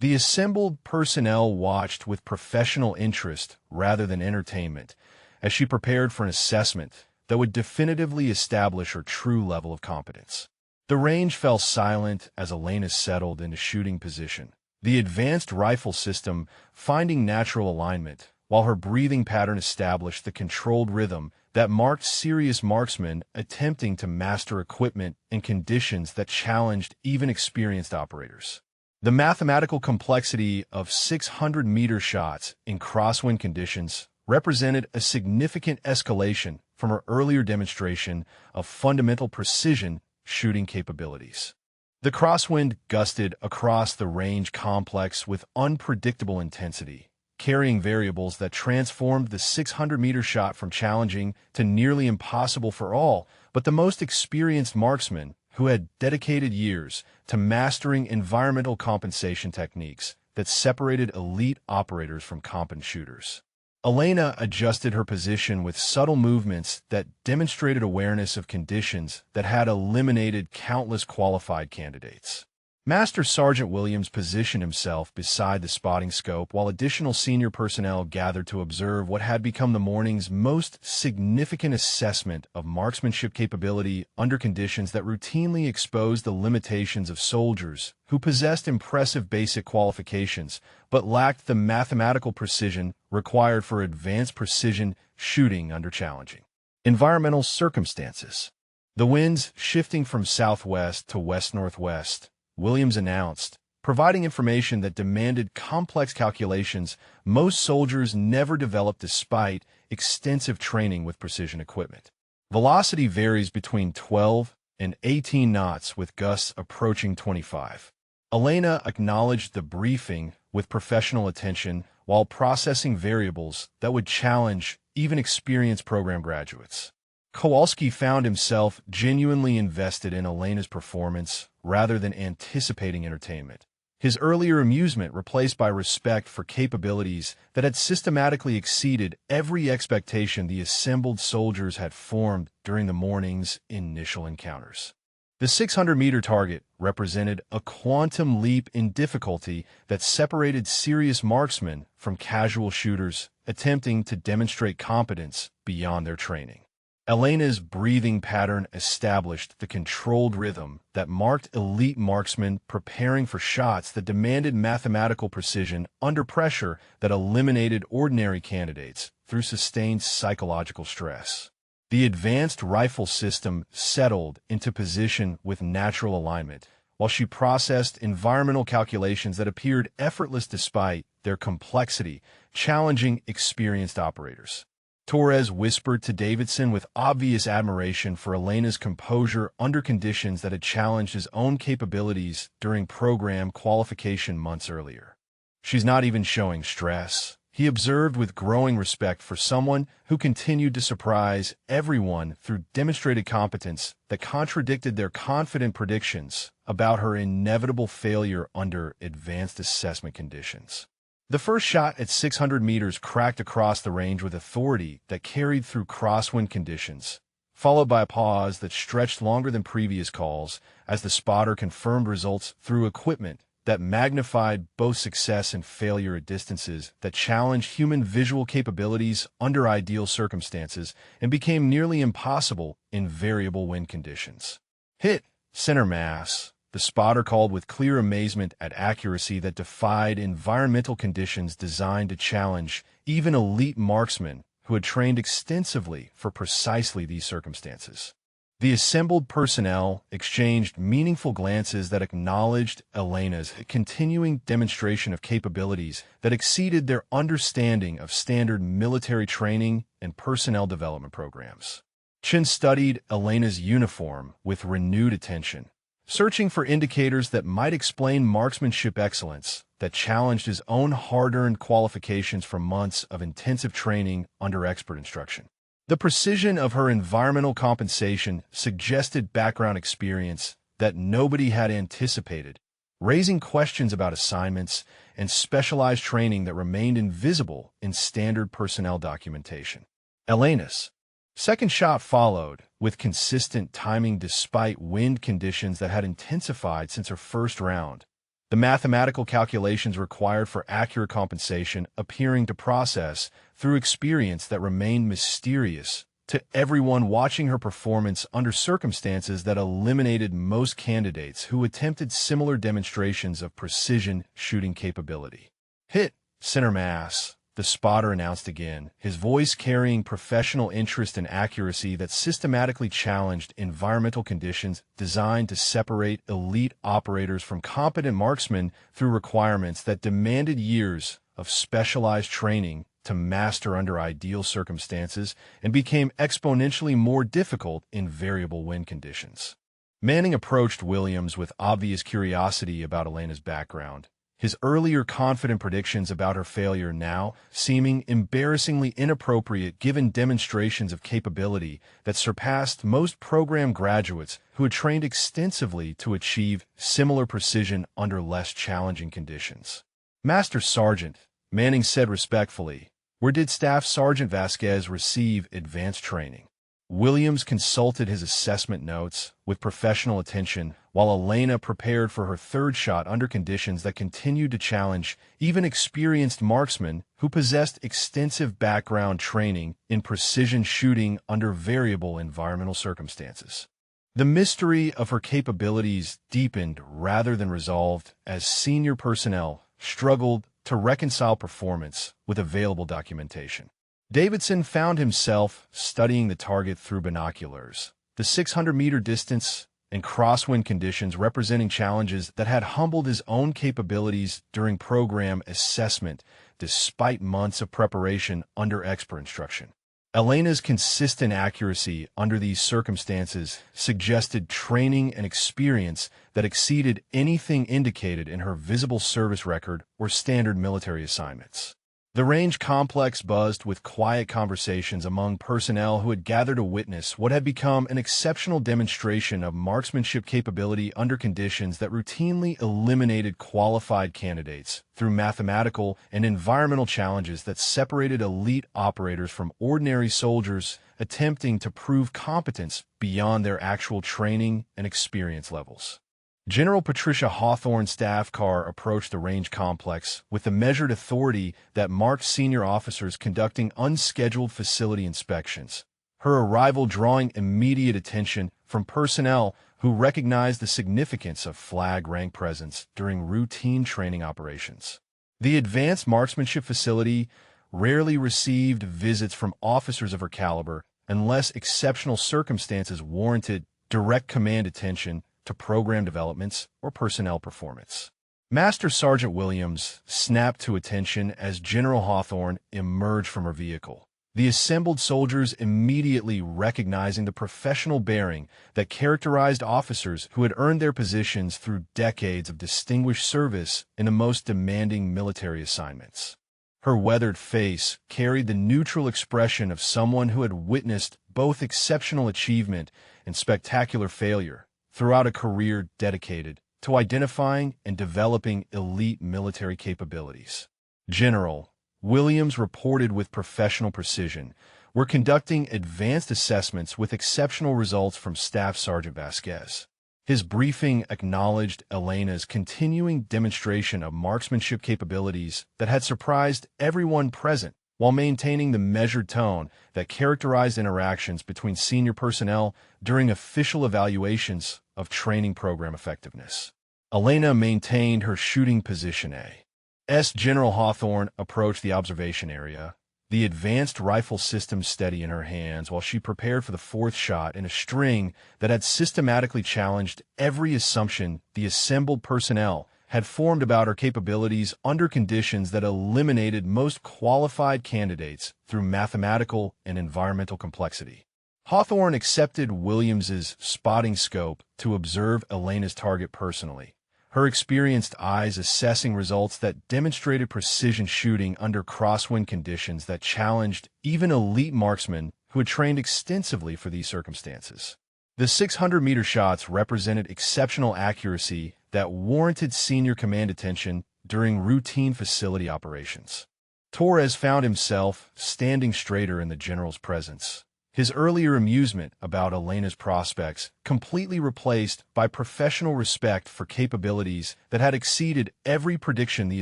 The assembled personnel watched with professional interest rather than entertainment as she prepared for an assessment that would definitively establish her true level of competence. The range fell silent as Elena settled into shooting position, the advanced rifle system finding natural alignment, while her breathing pattern established the controlled rhythm that marked serious marksmen attempting to master equipment in conditions that challenged even experienced operators. The mathematical complexity of 600-meter shots in crosswind conditions represented a significant escalation from her earlier demonstration of fundamental precision shooting capabilities. The crosswind gusted across the range complex with unpredictable intensity, carrying variables that transformed the 600-meter shot from challenging to nearly impossible for all but the most experienced marksmen who had dedicated years to mastering environmental compensation techniques that separated elite operators from competent shooters. Elena adjusted her position with subtle movements that demonstrated awareness of conditions that had eliminated countless qualified candidates. Master Sergeant Williams positioned himself beside the spotting scope while additional senior personnel gathered to observe what had become the morning's most significant assessment of marksmanship capability under conditions that routinely exposed the limitations of soldiers who possessed impressive basic qualifications but lacked the mathematical precision required for advanced precision shooting under challenging environmental circumstances. The winds shifting from southwest to west-northwest, Williams announced, providing information that demanded complex calculations most soldiers never developed despite extensive training with precision equipment. Velocity varies between 12 and 18 knots with gusts approaching 25. Elena acknowledged the briefing with professional attention while processing variables that would challenge even experienced program graduates. Kowalski found himself genuinely invested in Elena's performance rather than anticipating entertainment. His earlier amusement replaced by respect for capabilities that had systematically exceeded every expectation the assembled soldiers had formed during the morning's initial encounters. The 600-meter target represented a quantum leap in difficulty that separated serious marksmen from casual shooters attempting to demonstrate competence beyond their training. Elena's breathing pattern established the controlled rhythm that marked elite marksmen preparing for shots that demanded mathematical precision under pressure that eliminated ordinary candidates through sustained psychological stress. The advanced rifle system settled into position with natural alignment, while she processed environmental calculations that appeared effortless despite their complexity, challenging experienced operators. Torres whispered to Davidson with obvious admiration for Elena's composure under conditions that had challenged his own capabilities during program qualification months earlier. "She's not even showing stress," he observed with growing respect for someone who continued to surprise everyone through demonstrated competence that contradicted their confident predictions about her inevitable failure under advanced assessment conditions. The first shot at 600 meters cracked across the range with authority that carried through crosswind conditions, followed by a pause that stretched longer than previous calls as the spotter confirmed results through equipment that magnified both success and failure at distances that challenged human visual capabilities under ideal circumstances and became nearly impossible in variable wind conditions. "Hit, center mass," the spotter called with clear amazement at accuracy that defied environmental conditions designed to challenge even elite marksmen who had trained extensively for precisely these circumstances. The assembled personnel exchanged meaningful glances that acknowledged Elena's continuing demonstration of capabilities that exceeded their understanding of standard military training and personnel development programs. Chin studied Elena's uniform with renewed attention, searching for indicators that might explain marksmanship excellence that challenged his own hard-earned qualifications from months of intensive training under expert instruction. The precision of her environmental compensation suggested background experience that nobody had anticipated, raising questions about assignments and specialized training that remained invisible in standard personnel documentation. Elena's second shot followed, with consistent timing despite wind conditions that had intensified since her first round, the mathematical calculations required for accurate compensation appearing to process through experience that remained mysterious to everyone watching her performance under circumstances that eliminated most candidates who attempted similar demonstrations of precision shooting capability. "Hit, center mass," the spotter announced again, his voice carrying professional interest and accuracy that systematically challenged environmental conditions designed to separate elite operators from competent marksmen through requirements that demanded years of specialized training to master under ideal circumstances and became exponentially more difficult in variable wind conditions. Manning approached Williams with obvious curiosity about Elena's background, his earlier confident predictions about her failure now seeming embarrassingly inappropriate given demonstrations of capability that surpassed most program graduates who had trained extensively to achieve similar precision under less challenging conditions. "Master Sergeant," Manning said respectfully, "where did Staff Sergeant Vasquez receive advanced training?" Williams consulted his assessment notes with professional attention while Elena prepared for her third shot under conditions that continued to challenge even experienced marksmen who possessed extensive background training in precision shooting under variable environmental circumstances. The mystery of her capabilities deepened rather than resolved as senior personnel struggled to reconcile performance with available documentation. Davidson found himself studying the target through binoculars, the 600-meter distance and crosswind conditions representing challenges that had humbled his own capabilities during program assessment despite months of preparation under expert instruction. Elena's consistent accuracy under these circumstances suggested training and experience that exceeded anything indicated in her visible service record or standard military assignments. The range complex buzzed with quiet conversations among personnel who had gathered to witness what had become an exceptional demonstration of marksmanship capability under conditions that routinely eliminated qualified candidates through mathematical and environmental challenges that separated elite operators from ordinary soldiers attempting to prove competence beyond their actual training and experience levels. General Patricia Hawthorne's staff car approached the range complex with the measured authority that marked senior officers conducting unscheduled facility inspections, her arrival drawing immediate attention from personnel who recognized the significance of flag rank presence during routine training operations. The advanced marksmanship facility rarely received visits from officers of her caliber unless exceptional circumstances warranted direct command attention to program developments or personnel performance. Master Sergeant Williams snapped to attention as General Hawthorne emerged from her vehicle, the assembled soldiers immediately recognizing the professional bearing that characterized officers who had earned their positions through decades of distinguished service in the most demanding military assignments. Her weathered face carried the neutral expression of someone who had witnessed both exceptional achievement and spectacular failure throughout a career dedicated to identifying and developing elite military capabilities. General Williams reported with professional precision, "We're conducting advanced assessments with exceptional results from Staff Sergeant Vasquez." His briefing acknowledged Elena's continuing demonstration of marksmanship capabilities that had surprised everyone present, while maintaining the measured tone that characterized interactions between senior personnel during official evaluations of training program effectiveness. Elena maintained her shooting position A. As General Hawthorne approached the observation area, the advanced rifle system steady in her hands while she prepared for the fourth shot in a string that had systematically challenged every assumption the assembled personnel had formed about her capabilities under conditions that eliminated most qualified candidates through mathematical and environmental complexity. Hawthorne accepted Williams's spotting scope to observe Elena's target personally, her experienced eyes assessing results that demonstrated precision shooting under crosswind conditions that challenged even elite marksmen who had trained extensively for these circumstances. The 600-meter shots represented exceptional accuracy that warranted senior command attention during routine facility operations. Torres found himself standing straighter in the general's presence, his earlier amusement about Elena's prospects completely replaced by professional respect for capabilities that had exceeded every prediction the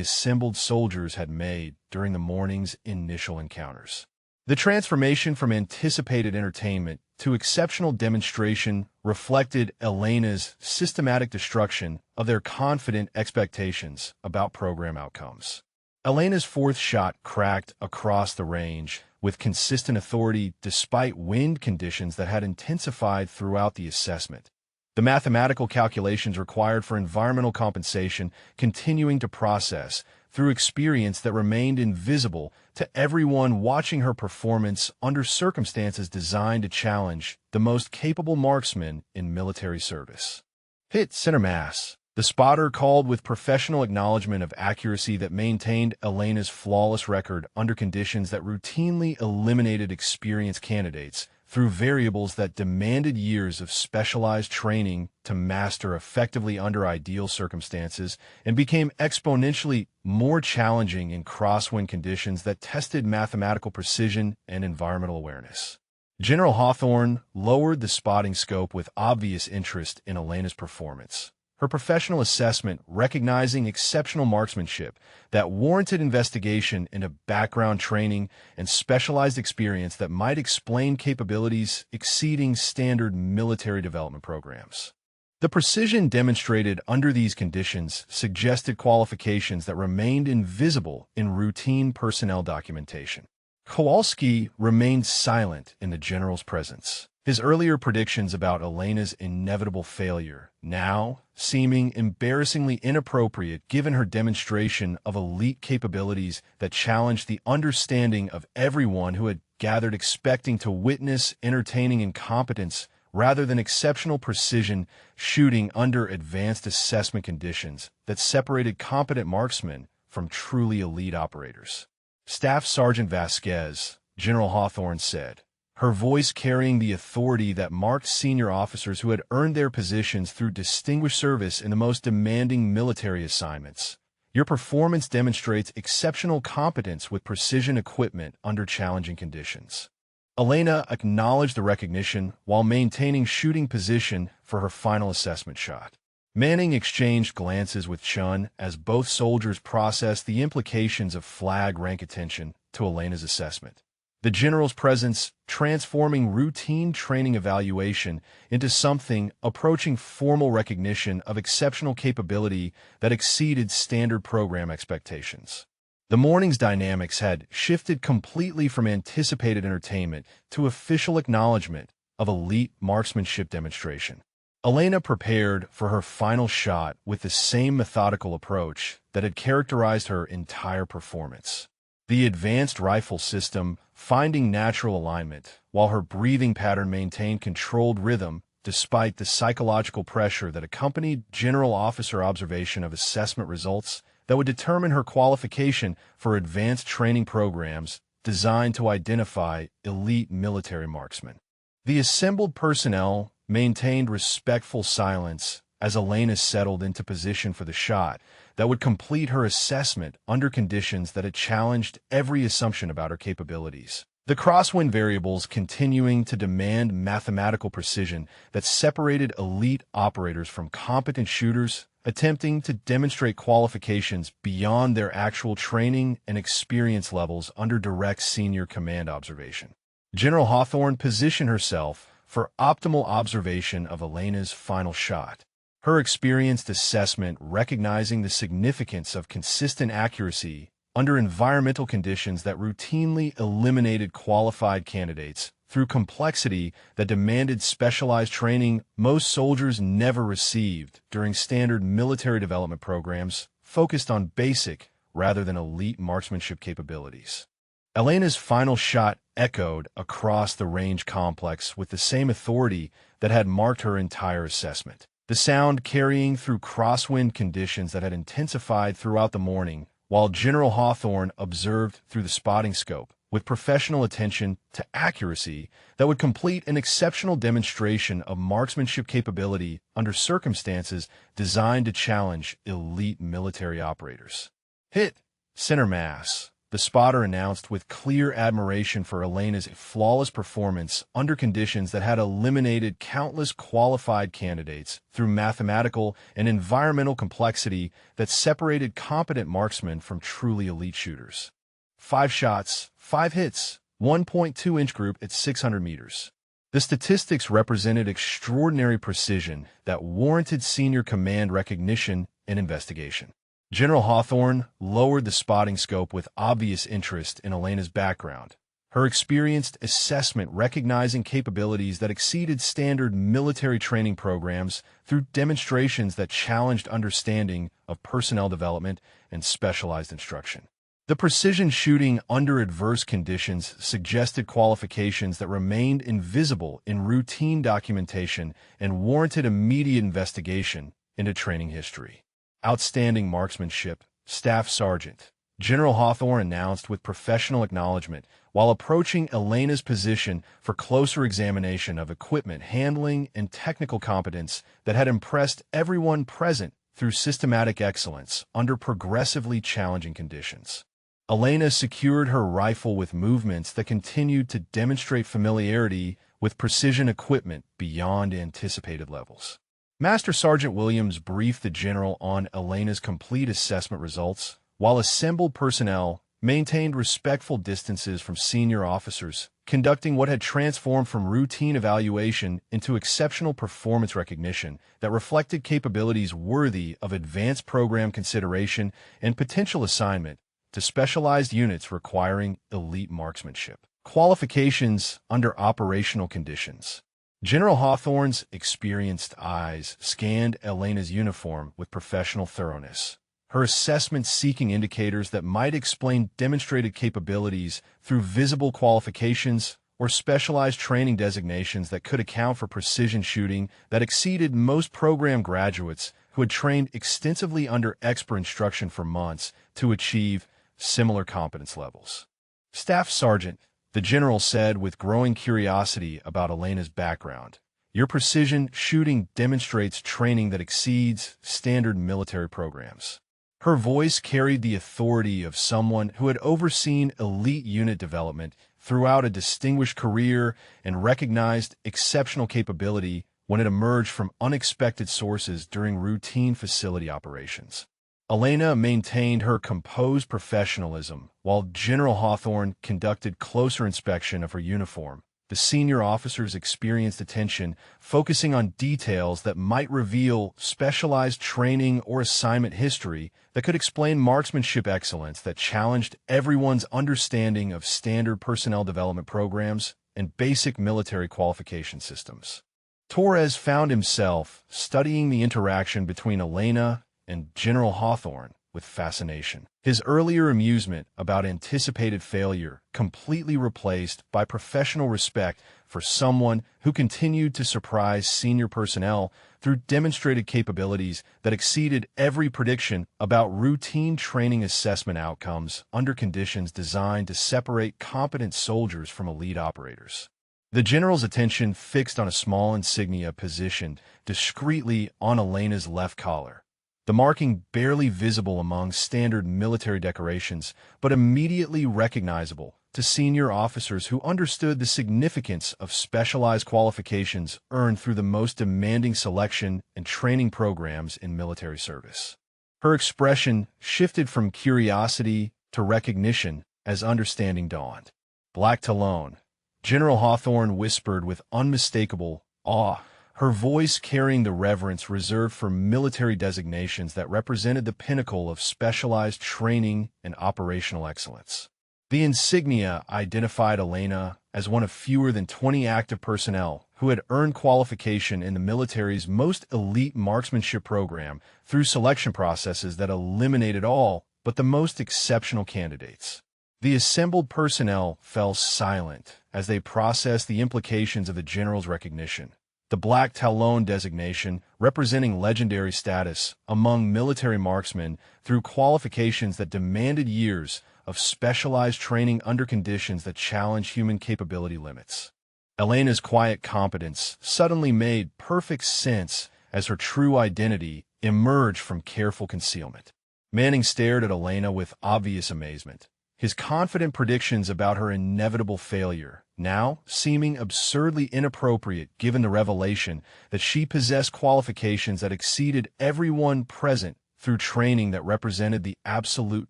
assembled soldiers had made during the morning's initial encounters. The transformation from anticipated entertainment to exceptional demonstration reflected Elena's systematic destruction of their confident expectations about program outcomes. Elena's fourth shot cracked across the range with consistent authority despite wind conditions that had intensified throughout the assessment. The mathematical calculations required for environmental compensation continuing to process through experience that remained invisible to everyone watching her performance under circumstances designed to challenge the most capable marksman in military service. Hit center mass. The spotter called with professional acknowledgement of accuracy that maintained Elena's flawless record under conditions that routinely eliminated experienced candidates through variables that demanded years of specialized training to master effectively under ideal circumstances and became exponentially more challenging in crosswind conditions that tested mathematical precision and environmental awareness. General Hawthorne lowered the spotting scope with obvious interest in Elena's performance. Her professional assessment recognizing exceptional marksmanship that warranted investigation into background training and specialized experience that might explain capabilities exceeding standard military development programs. The precision demonstrated under these conditions suggested qualifications that remained invisible in routine personnel documentation. Kowalski remained silent in the general's presence. His earlier predictions about Elena's inevitable failure, now seeming embarrassingly inappropriate given her demonstration of elite capabilities that challenged the understanding of everyone who had gathered expecting to witness entertaining incompetence rather than exceptional precision shooting under advanced assessment conditions that separated competent marksmen from truly elite operators. Staff Sergeant Vasquez, General Hawthorne said, her voice carrying the authority that marked senior officers who had earned their positions through distinguished service in the most demanding military assignments. Your performance demonstrates exceptional competence with precision equipment under challenging conditions. Elena acknowledged the recognition while maintaining shooting position for her final assessment shot. Manning exchanged glances with Chun as both soldiers processed the implications of flag rank attention to Elena's assessment. The general's presence transforming routine training evaluation into something approaching formal recognition of exceptional capability that exceeded standard program expectations. The morning's dynamics had shifted completely from anticipated entertainment to official acknowledgement of elite marksmanship demonstration. Elena prepared for her final shot with the same methodical approach that had characterized her entire performance. The advanced rifle system finding natural alignment, while her breathing pattern maintained controlled rhythm despite the psychological pressure that accompanied general officer observation of assessment results that would determine her qualification for advanced training programs designed to identify elite military marksmen. The assembled personnel maintained respectful silence as Elena settled into position for the shot that would complete her assessment under conditions that had challenged every assumption about her capabilities. The crosswind variables continuing to demand mathematical precision that separated elite operators from competent shooters attempting to demonstrate qualifications beyond their actual training and experience levels under direct senior command observation. General Hawthorne positioned herself for optimal observation of Elena's final shot. Her experienced assessment recognizing the significance of consistent accuracy under environmental conditions that routinely eliminated qualified candidates through complexity that demanded specialized training most soldiers never received during standard military development programs focused on basic rather than elite marksmanship capabilities. Elena's final shot echoed across the range complex with the same authority that had marked her entire assessment. The sound carrying through crosswind conditions that had intensified throughout the morning, while General Hawthorne observed through the spotting scope, with professional attention to accuracy that would complete an exceptional demonstration of marksmanship capability under circumstances designed to challenge elite military operators. Hit center mass, the spotter announced with clear admiration for Elena's flawless performance under conditions that had eliminated countless qualified candidates through mathematical and environmental complexity that separated competent marksmen from truly elite shooters. 5 shots, 5 hits, 1.2-inch group at 600 meters. The statistics represented extraordinary precision that warranted senior command recognition and investigation. General Hawthorne lowered the spotting scope with obvious interest in Elena's background, her experienced assessment recognizing capabilities that exceeded standard military training programs through demonstrations that challenged understanding of personnel development and specialized instruction. The precision shooting under adverse conditions suggested qualifications that remained invisible in routine documentation and warranted immediate investigation into training history. Outstanding marksmanship, Staff Sergeant. General Hawthorne announced with professional acknowledgement while approaching Elena's position for closer examination of equipment handling and technical competence that had impressed everyone present through systematic excellence under progressively challenging conditions. Elena secured her rifle with movements that continued to demonstrate familiarity with precision equipment beyond anticipated levels. Master Sergeant Williams briefed the general on Elena's complete assessment results, while assembled personnel maintained respectful distances from senior officers, conducting what had transformed from routine evaluation into exceptional performance recognition that reflected capabilities worthy of advanced program consideration and potential assignment to specialized units requiring elite marksmanship. Qualifications under operational conditions. General Hawthorne's experienced eyes scanned Elena's uniform with professional thoroughness, her assessment seeking indicators that might explain demonstrated capabilities through visible qualifications or specialized training designations that could account for precision shooting that exceeded most program graduates who had trained extensively under expert instruction for months to achieve similar competence levels. Staff Sergeant, the general said with growing curiosity about Elena's background, your precision shooting demonstrates training that exceeds standard military programs. Her voice carried the authority of someone who had overseen elite unit development throughout a distinguished career and recognized exceptional capability when it emerged from unexpected sources during routine facility operations. Elena maintained her composed professionalism while General Hawthorne conducted closer inspection of her uniform, the senior officer's experienced attention focusing on details that might reveal specialized training or assignment history that could explain marksmanship excellence that challenged everyone's understanding of standard personnel development programs and basic military qualification systems. Torres found himself studying the interaction between Elena and General Hawthorne with fascination. His earlier amusement about anticipated failure completely replaced by professional respect for someone who continued to surprise senior personnel through demonstrated capabilities that exceeded every prediction about routine training assessment outcomes under conditions designed to separate competent soldiers from elite operators. The general's attention fixed on a small insignia positioned discreetly on Elena's left collar, the marking barely visible among standard military decorations, but immediately recognizable to senior officers who understood the significance of specialized qualifications earned through the most demanding selection and training programs in military service. Her expression shifted from curiosity to recognition as understanding dawned. Black Talon, General Hawthorne whispered with unmistakable awe, her voice carrying the reverence reserved for military designations that represented the pinnacle of specialized training and operational excellence. The insignia identified Elena as one of fewer than 20 active personnel who had earned qualification in the military's most elite marksmanship program through selection processes that eliminated all but the most exceptional candidates. The assembled personnel fell silent as they processed the implications of the general's recognition. The Black Talon designation, representing legendary status among military marksmen through qualifications that demanded years of specialized training under conditions that challenge human capability limits. Elena's quiet competence suddenly made perfect sense as her true identity emerged from careful concealment. Manning stared at Elena with obvious amazement, his confident predictions about her inevitable failure now seeming absurdly inappropriate given the revelation that she possessed qualifications that exceeded everyone present through training that represented the absolute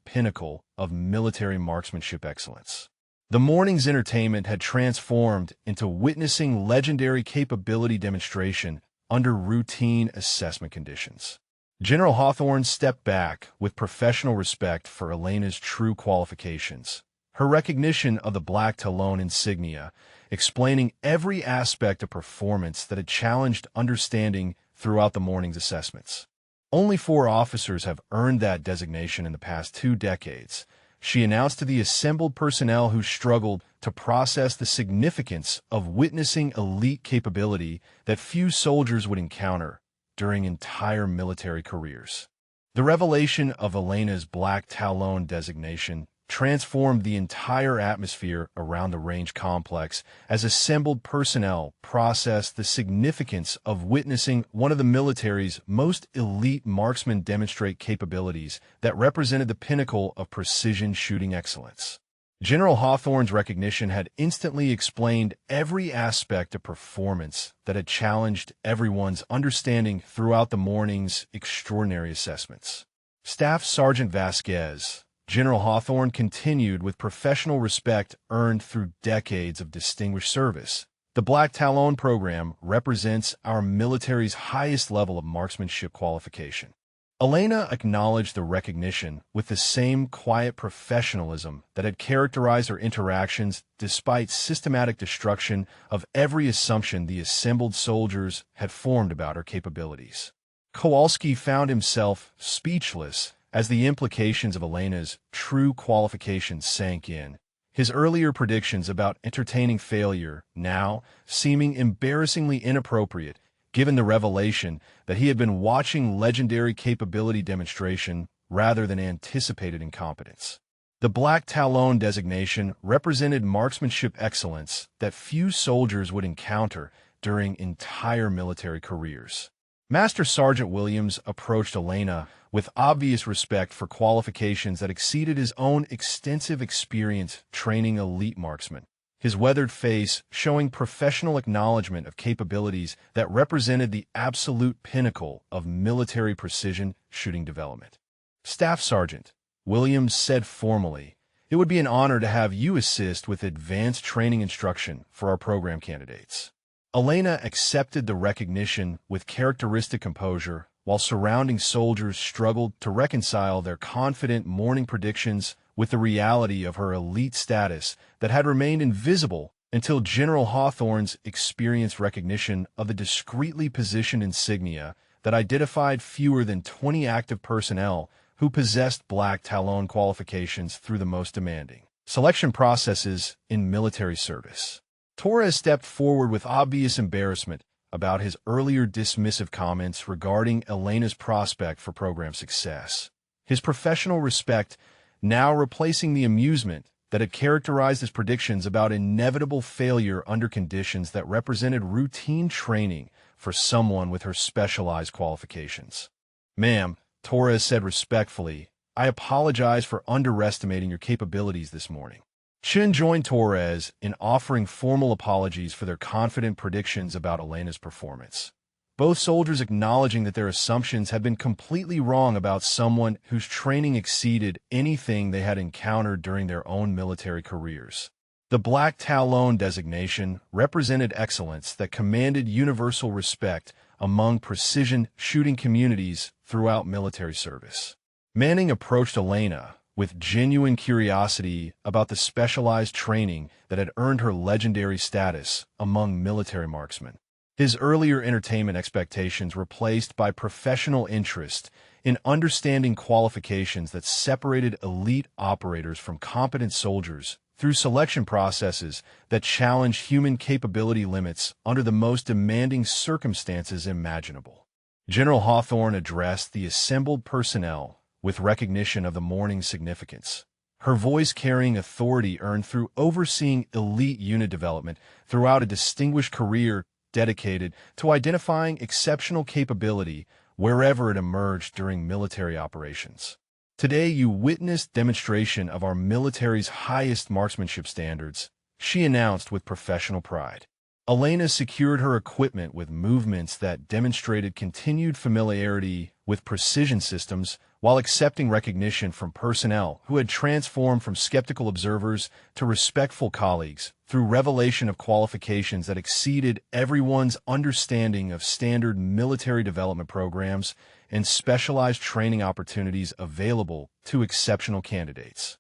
pinnacle of military marksmanship excellence. The morning's entertainment had transformed into witnessing legendary capability demonstration under routine assessment conditions. General Hawthorne stepped back with professional respect for Elena's true qualifications. Her recognition of the black Talon insignia, explaining every aspect of performance that had challenged understanding throughout the morning's assessments. Only 4 officers have earned that designation in the past 2 decades, she announced to the assembled personnel who struggled to process the significance of witnessing elite capability that few soldiers would encounter during entire military careers. The revelation of Elena's Black Talon designation transformed the entire atmosphere around the range complex as assembled personnel processed the significance of witnessing one of the military's most elite marksmen demonstrate capabilities that represented the pinnacle of precision shooting excellence. General Hawthorne's recognition had instantly explained every aspect of performance that had challenged everyone's understanding throughout the morning's extraordinary assessments. Staff Sergeant Vasquez, General Hawthorne continued with professional respect earned through decades of distinguished service. The Black Talon program represents our military's highest level of marksmanship qualification. Elena acknowledged the recognition with the same quiet professionalism that had characterized her interactions despite systematic destruction of every assumption the assembled soldiers had formed about her capabilities. Kowalski found himself speechless as the implications of Elena's true qualifications sank in, his earlier predictions about entertaining failure now seeming embarrassingly inappropriate given the revelation that he had been watching legendary capability demonstration rather than anticipated incompetence. The Black Talon designation represented marksmanship excellence that few soldiers would encounter during entire military careers. Master Sergeant Williams approached Elena with obvious respect for qualifications that exceeded his own extensive experience training elite marksmen, his weathered face showing professional acknowledgement of capabilities that represented the absolute pinnacle of military precision shooting development. Staff Sergeant Williams said formally, "It would be an honor to have you assist with advanced training instruction for our program candidates." Elena accepted the recognition with characteristic composure, while surrounding soldiers struggled to reconcile their confident morning predictions with the reality of her elite status that had remained invisible until General Hawthorne's experienced recognition of the discreetly positioned insignia that identified fewer than 20 active personnel who possessed Black Talon qualifications through the most demanding selection processes in military service. Torres stepped forward with obvious embarrassment about his earlier dismissive comments regarding Elena's prospect for program success, his professional respect now replacing the amusement that had characterized his predictions about inevitable failure under conditions that represented routine training for someone with her specialized qualifications. "Ma'am," Torres said respectfully, "I apologize for underestimating your capabilities this morning." Chin joined Torres in offering formal apologies for their confident predictions about Elena's performance, both soldiers acknowledging that their assumptions had been completely wrong about someone whose training exceeded anything they had encountered during their own military careers. The Black Talon designation represented excellence that commanded universal respect among precision shooting communities throughout military service. Manning approached Elena with genuine curiosity about the specialized training that had earned her legendary status among military marksmen. His earlier entertainment expectations were replaced by professional interest in understanding qualifications that separated elite operators from competent soldiers through selection processes that challenged human capability limits under the most demanding circumstances imaginable. General Hawthorne addressed the assembled personnel with recognition of the morning's significance, her voice carrying authority earned through overseeing elite unit development throughout a distinguished career dedicated to identifying exceptional capability wherever it emerged during military operations. "Today you witnessed demonstration of our military's highest marksmanship standards," she announced with professional pride. Elena secured her equipment with movements that demonstrated continued familiarity with precision systems while accepting recognition from personnel who had transformed from skeptical observers to respectful colleagues through revelation of qualifications that exceeded everyone's understanding of standard military development programs and specialized training opportunities available to exceptional candidates.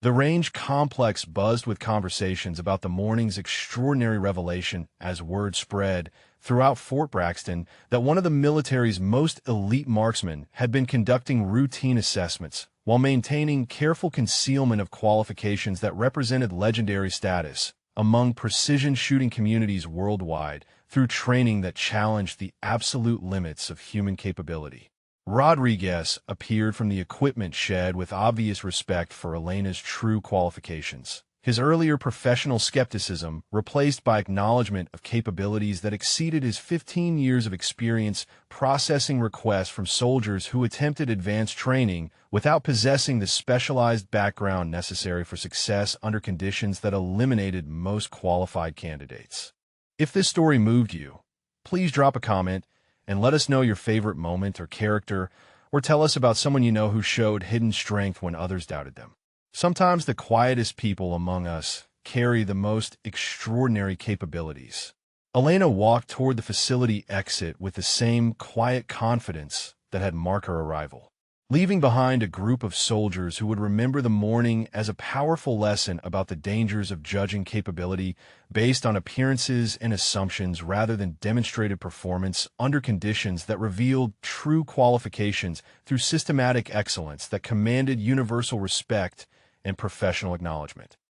The range complex buzzed with conversations about the morning's extraordinary revelation as word spread throughout Fort Braxton that one of the military's most elite marksmen had been conducting routine assessments while maintaining careful concealment of qualifications that represented legendary status among precision shooting communities worldwide through training that challenged the absolute limits of human capability. Rodriguez appeared from the equipment shed with obvious respect for Elena's true qualifications. His earlier professional skepticism replaced by acknowledgement of capabilities that exceeded his 15 years of experience processing requests from soldiers who attempted advanced training without possessing the specialized background necessary for success under conditions that eliminated most qualified candidates. If this story moved you, please drop a comment and let us know your favorite moment or character, or tell us about someone you know who showed hidden strength when others doubted them. Sometimes the quietest people among us carry the most extraordinary capabilities. Elena walked toward the facility exit with the same quiet confidence that had marked her arrival, leaving behind a group of soldiers who would remember the morning as a powerful lesson about the dangers of judging capability based on appearances and assumptions rather than demonstrated performance under conditions that revealed true qualifications through systematic excellence that commanded universal respect and professional acknowledgement.